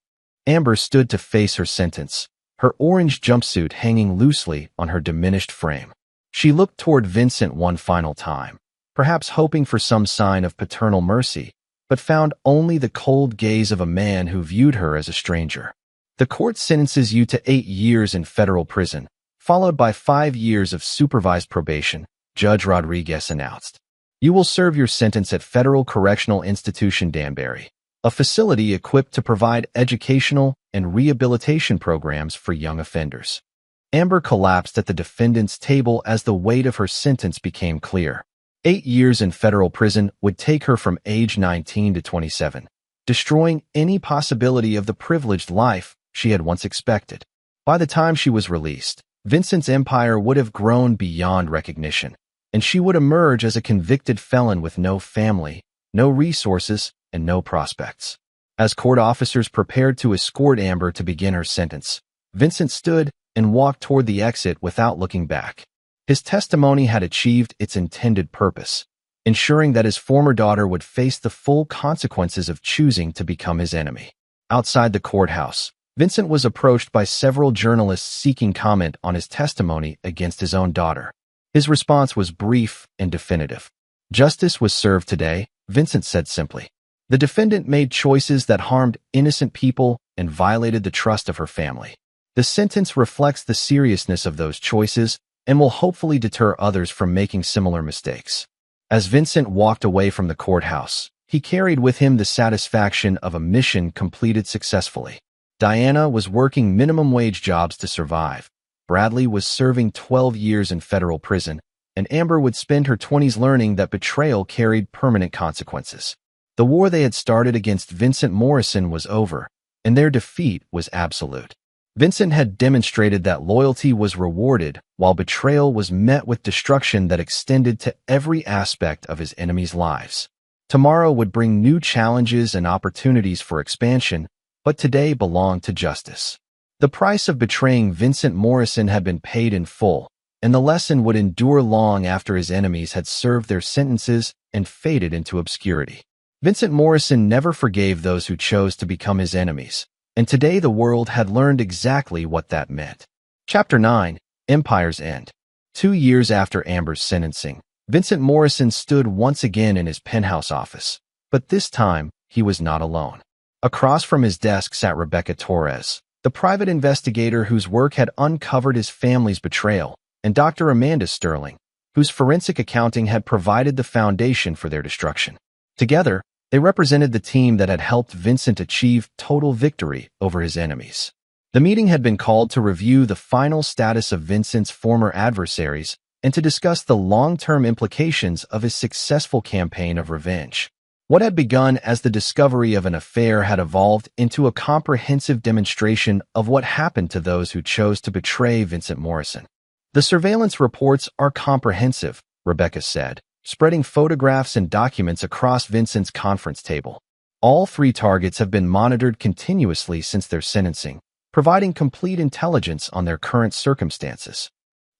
S1: Amber stood to face her sentence, her orange jumpsuit hanging loosely on her diminished frame. She looked toward Vincent one final time, perhaps hoping for some sign of paternal mercy, but found only the cold gaze of a man who viewed her as a stranger. The court sentences you to 8 years in federal prison, followed by 5 years of supervised probation, Judge Rodriguez announced. You will serve your sentence at Federal Correctional Institution Danbury, a facility equipped to provide educational and rehabilitation programs for young offenders. Amber collapsed at the defendant's table as the weight of her sentence became clear. 8 years in federal prison would take her from age 19 to 27, destroying any possibility of the privileged life she had once expected. By the time she was released, Vincent's empire would have grown beyond recognition, and she would emerge as a convicted felon with no family, no resources, and no prospects. As court officers prepared to escort Amber to begin her sentence, Vincent stood and walked toward the exit without looking back. His testimony had achieved its intended purpose, ensuring that his former daughter would face the full consequences of choosing to become his enemy. Outside the courthouse, Vincent was approached by several journalists seeking comment on his testimony against his own daughter. His response was brief and definitive. Justice was served today, Vincent said simply. The defendant made choices that harmed innocent people and violated the trust of her family. The sentence reflects the seriousness of those choices and will hopefully deter others from making similar mistakes. As Vincent walked away from the courthouse, he carried with him the satisfaction of a mission completed successfully. Diana was working minimum wage jobs to survive. Bradley was serving 12 years in federal prison, and Amber would spend her 20s learning that betrayal carried permanent consequences. The war they had started against Vincent Morrison was over, and their defeat was absolute. Vincent had demonstrated that loyalty was rewarded, while betrayal was met with destruction that extended to every aspect of his enemies' lives. Tomorrow would bring new challenges and opportunities for expansion, but today belonged to justice. The price of betraying Vincent Morrison had been paid in full, and the lesson would endure long after his enemies had served their sentences and faded into obscurity. Vincent Morrison never forgave those who chose to become his enemies, and today the world had learned exactly what that meant. Chapter 9: Empire's End. 2 years after Amber's sentencing, Vincent Morrison stood once again in his penthouse office, but this time he was not alone. Across from his desk sat Rebecca Torres, the private investigator whose work had uncovered his family's betrayal, and Dr. Amanda Sterling, whose forensic accounting had provided the foundation for their destruction. Together, they represented the team that had helped Vincent achieve total victory over his enemies. The meeting had been called to review the final status of Vincent's former adversaries and to discuss the long-term implications of his successful campaign of revenge. What had begun as the discovery of an affair had evolved into a comprehensive demonstration of what happened to those who chose to betray Vincent Morrison. The surveillance reports are comprehensive, Rebecca said, spreading photographs and documents across Vincent's conference table. All 3 targets have been monitored continuously since their sentencing, providing complete intelligence on their current circumstances.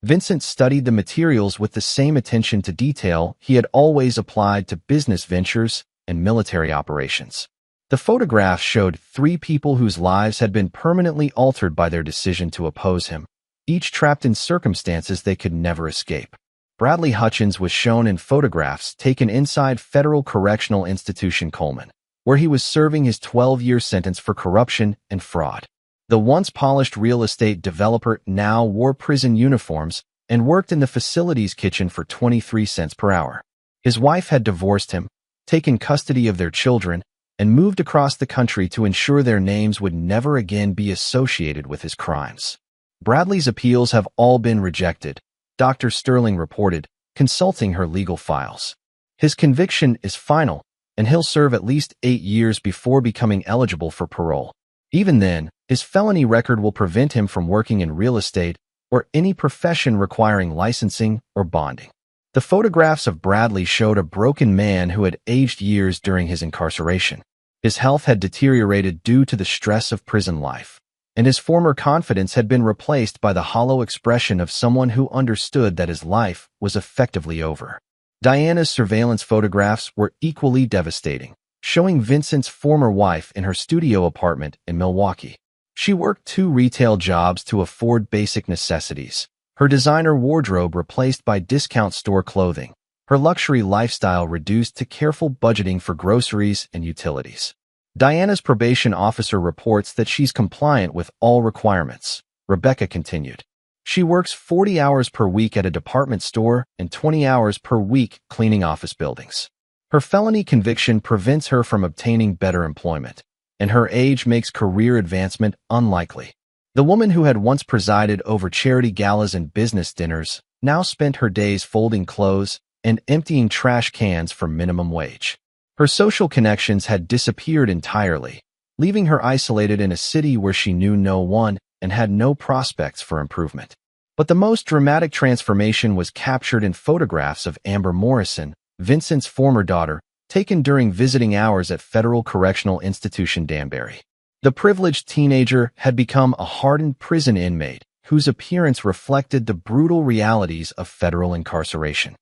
S1: Vincent studied the materials with the same attention to detail he had always applied to business ventures and military operations. The photographs showed 3 people whose lives had been permanently altered by their decision to oppose him, each trapped in circumstances they could never escape. Bradley Hutchins was shown in photographs taken inside Federal Correctional Institution Coleman, where he was serving his 12-year sentence for corruption and fraud. The once polished real estate developer now wore prison uniforms and worked in the facility's kitchen for 23 cents per hour. His wife had divorced him, taken custody of their children, and moved across the country to ensure their names would never again be associated with his crimes. Bradley's appeals have all been rejected, Dr. Sterling reported, consulting her legal files. His conviction is final, and he'll serve at least 8 years before becoming eligible for parole. Even then, his felony record will prevent him from working in real estate or any profession requiring licensing or bonding. The photographs of Bradley showed a broken man who had aged years during his incarceration. His health had deteriorated due to the stress of prison life, and his former confidence had been replaced by the hollow expression of someone who understood that his life was effectively over. Diana's surveillance photographs were equally devastating, showing Vincent's former wife in her studio apartment in Milwaukee. She worked 2 retail jobs to afford basic necessities, her designer wardrobe replaced by discount store clothing, her luxury lifestyle reduced to careful budgeting for groceries and utilities. Diana's probation officer reports that she's compliant with all requirements, Rebecca continued. She works 40 hours per week at a department store and 20 hours per week cleaning office buildings. Her felony conviction prevents her from obtaining better employment, and her age makes career advancement unlikely. The woman who had once presided over charity galas and business dinners now spent her days folding clothes and emptying trash cans for minimum wage. Her social connections had disappeared entirely, leaving her isolated in a city where she knew no one and had no prospects for improvement. But the most dramatic transformation was captured in photographs of Amber Morrison, Vincent's former daughter, taken during visiting hours at Federal Correctional Institution Danbury. The privileged teenager had become a hardened prison inmate whose appearance reflected the brutal realities of federal incarceration.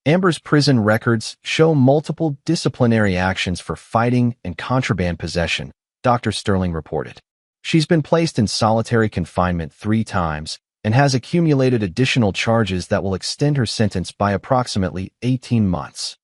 S1: Amber's prison records show multiple disciplinary actions for fighting and contraband possession, Dr. Sterling reported. She's been placed in solitary confinement 3 times and has accumulated additional charges that will extend her sentence by approximately 18 months.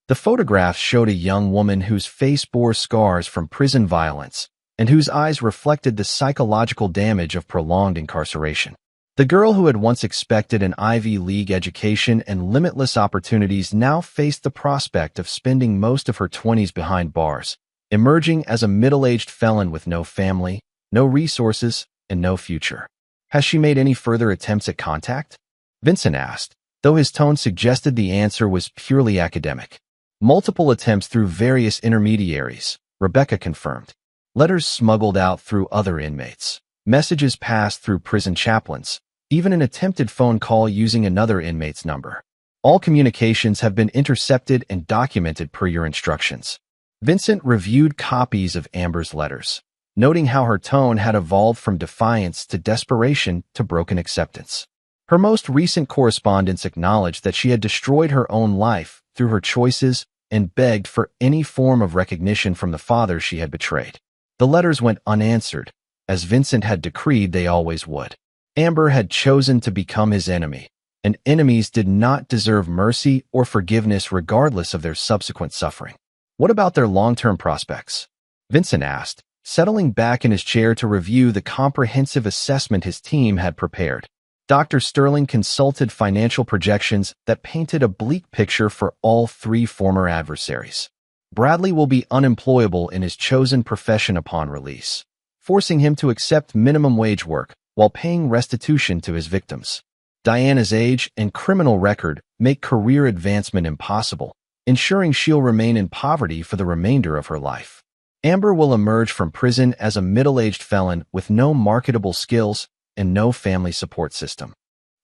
S1: The photographs showed a young woman whose face bore scars from prison violence and whose eyes reflected the psychological damage of prolonged incarceration. The girl who had once expected an Ivy League education and limitless opportunities now faced the prospect of spending most of her 20s behind bars, emerging as a middle-aged felon with no family, no resources, and no future. Has she made any further attempts at contact? Vincent asked, though his tone suggested the answer was purely academic. Multiple attempts through various intermediaries, Rebecca confirmed. Letters smuggled out through other inmates. Messages passed through prison chaplains. Even an attempted phone call using another inmate's number. All communications have been intercepted and documented per your instructions. Vincent reviewed copies of Amber's letters, noting how her tone had evolved from defiance to desperation to broken acceptance. Her most recent correspondence acknowledged that she had destroyed her own life through her choices and begged for any form of recognition from the father she had betrayed. The letters went unanswered, as Vincent had decreed they always would. Amber had chosen to become his enemy, and enemies did not deserve mercy or forgiveness regardless of their subsequent suffering. What about their long-term prospects? Vincent asked, settling back in his chair to review the comprehensive assessment his team had prepared. Dr. Sterling consulted financial projections that painted a bleak picture for all 3 former adversaries. Bradley will be unemployable in his chosen profession upon release, forcing him to accept minimum wage work while paying restitution to his victims. Diana's age and criminal record make career advancement impossible, ensuring she'll remain in poverty for the remainder of her life. Amber will emerge from prison as a middle-aged felon with no marketable skills and no family support system.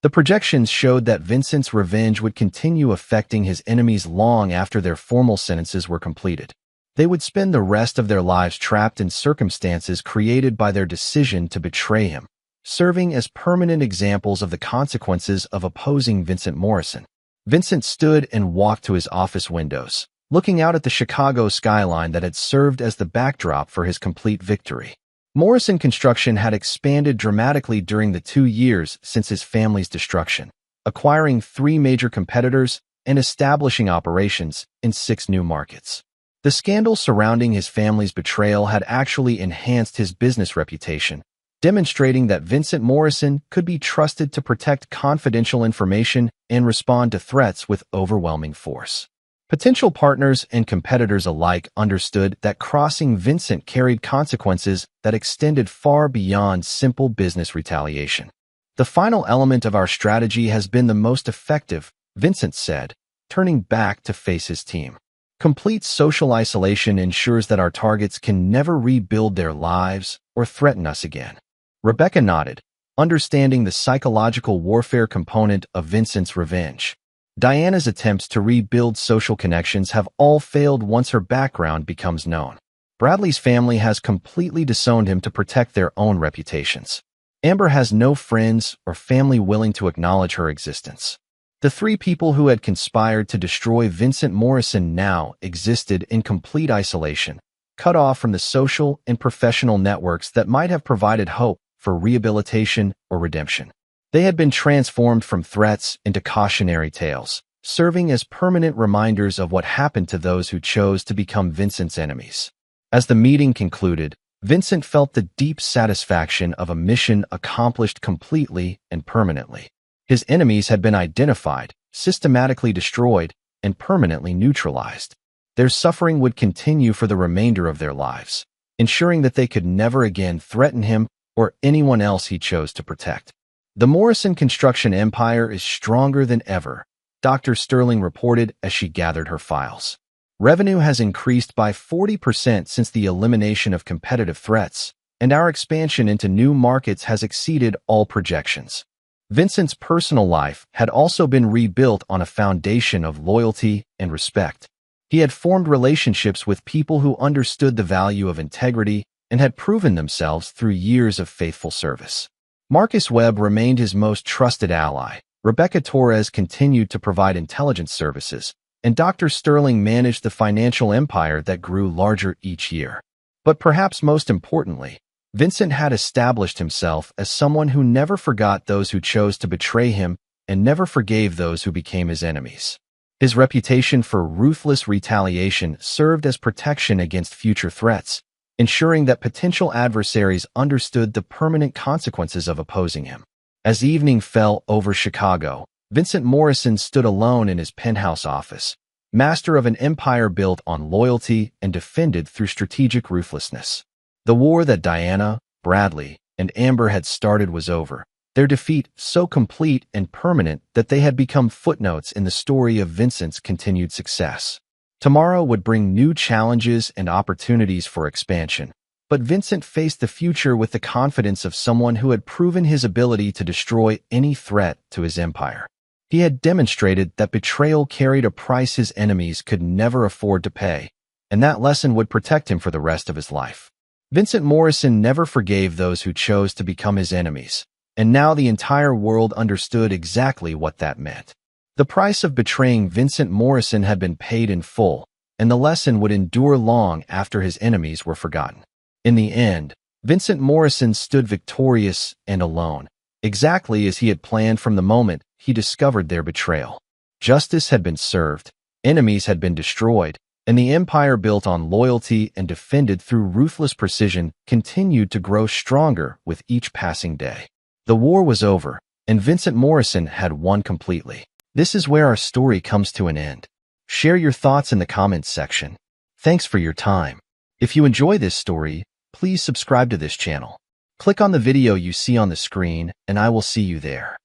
S1: The projections showed that Vincent's revenge would continue affecting his enemies long after their formal sentences were completed. They would spend the rest of their lives trapped in circumstances created by their decision to betray him, serving as permanent examples of the consequences of opposing Vincent Morrison. Vincent stood and walked to his office windows, looking out at the Chicago skyline that had served as the backdrop for his complete victory. Morrison Construction had expanded dramatically during the 2 years since his family's destruction, acquiring 3 major competitors and establishing operations in 6 new markets. The scandal surrounding his family's betrayal had actually enhanced his business reputation, demonstrating that Vincent Morrison could be trusted to protect confidential information and respond to threats with overwhelming force. Potential partners and competitors alike understood that crossing Vincent carried consequences that extended far beyond simple business retaliation. "The final element of our strategy has been the most effective," Vincent said, turning back to face his team. "Complete social isolation ensures that our targets can never rebuild their lives or threaten us again." Rebecca nodded, understanding the psychological warfare component of Vincent's revenge. Diana's attempts to rebuild social connections have all failed once her background becomes known. Bradley's family has completely disowned him to protect their own reputations. Amber has no friends or family willing to acknowledge her existence. The 3 people who had conspired to destroy Vincent Morrison now existed in complete isolation, cut off from the social and professional networks that might have provided hope for rehabilitation or redemption. They had been transformed from threats into cautionary tales, serving as permanent reminders of what happened to those who chose to become Vincent's enemies. As the meeting concluded, Vincent felt the deep satisfaction of a mission accomplished completely and permanently. His enemies had been identified, systematically destroyed, and permanently neutralized. Their suffering would continue for the remainder of their lives, ensuring that they could never again threaten him or anyone else he chose to protect. "The Morrison Construction empire is stronger than ever," Dr. Sterling reported as she gathered her files. "Revenue has increased by 40% since the elimination of competitive threats, and our expansion into new markets has exceeded all projections." Vincent's personal life had also been rebuilt on a foundation of loyalty and respect. He had formed relationships with people who understood the value of integrity and had proven themselves through years of faithful service. Marcus Webb remained his most trusted ally. Rebecca Torres continued to provide intelligence services, and Dr. Sterling managed the financial empire that grew larger each year. But perhaps most importantly, Vincent had established himself as someone who never forgot those who chose to betray him and never forgave those who became his enemies. His reputation for ruthless retaliation served as protection against future threats, ensuring that potential adversaries understood the permanent consequences of opposing him. As evening fell over Chicago, Vincent Morrison stood alone in his penthouse office, master of an empire built on loyalty and defended through strategic ruthlessness. The war that Diana, Bradley, and Amber had started was over, their defeat so complete and permanent that they had become footnotes in the story of Vincent's continued success. Tomorrow would bring new challenges and opportunities for expansion, but Vincent faced the future with the confidence of someone who had proven his ability to destroy any threat to his empire. He had demonstrated that betrayal carried a price his enemies could never afford to pay, and that lesson would protect him for the rest of his life. Vincent Morrison never forgave those who chose to become his enemies, and now the entire world understood exactly what that meant. The price of betraying Vincent Morrison had been paid in full, and the lesson would endure long after his enemies were forgotten. In the end, Vincent Morrison stood victorious and alone, exactly as he had planned from the moment he discovered their betrayal. Justice had been served, enemies had been destroyed, and the empire built on loyalty and defended through ruthless precision continued to grow stronger with each passing day. The war was over, and Vincent Morrison had won completely. This is where our story comes to an end. Share your thoughts in the comments section. Thanks for your time. If you enjoy this story, please subscribe to this channel. Click on the video you see on the screen, and I will see you there.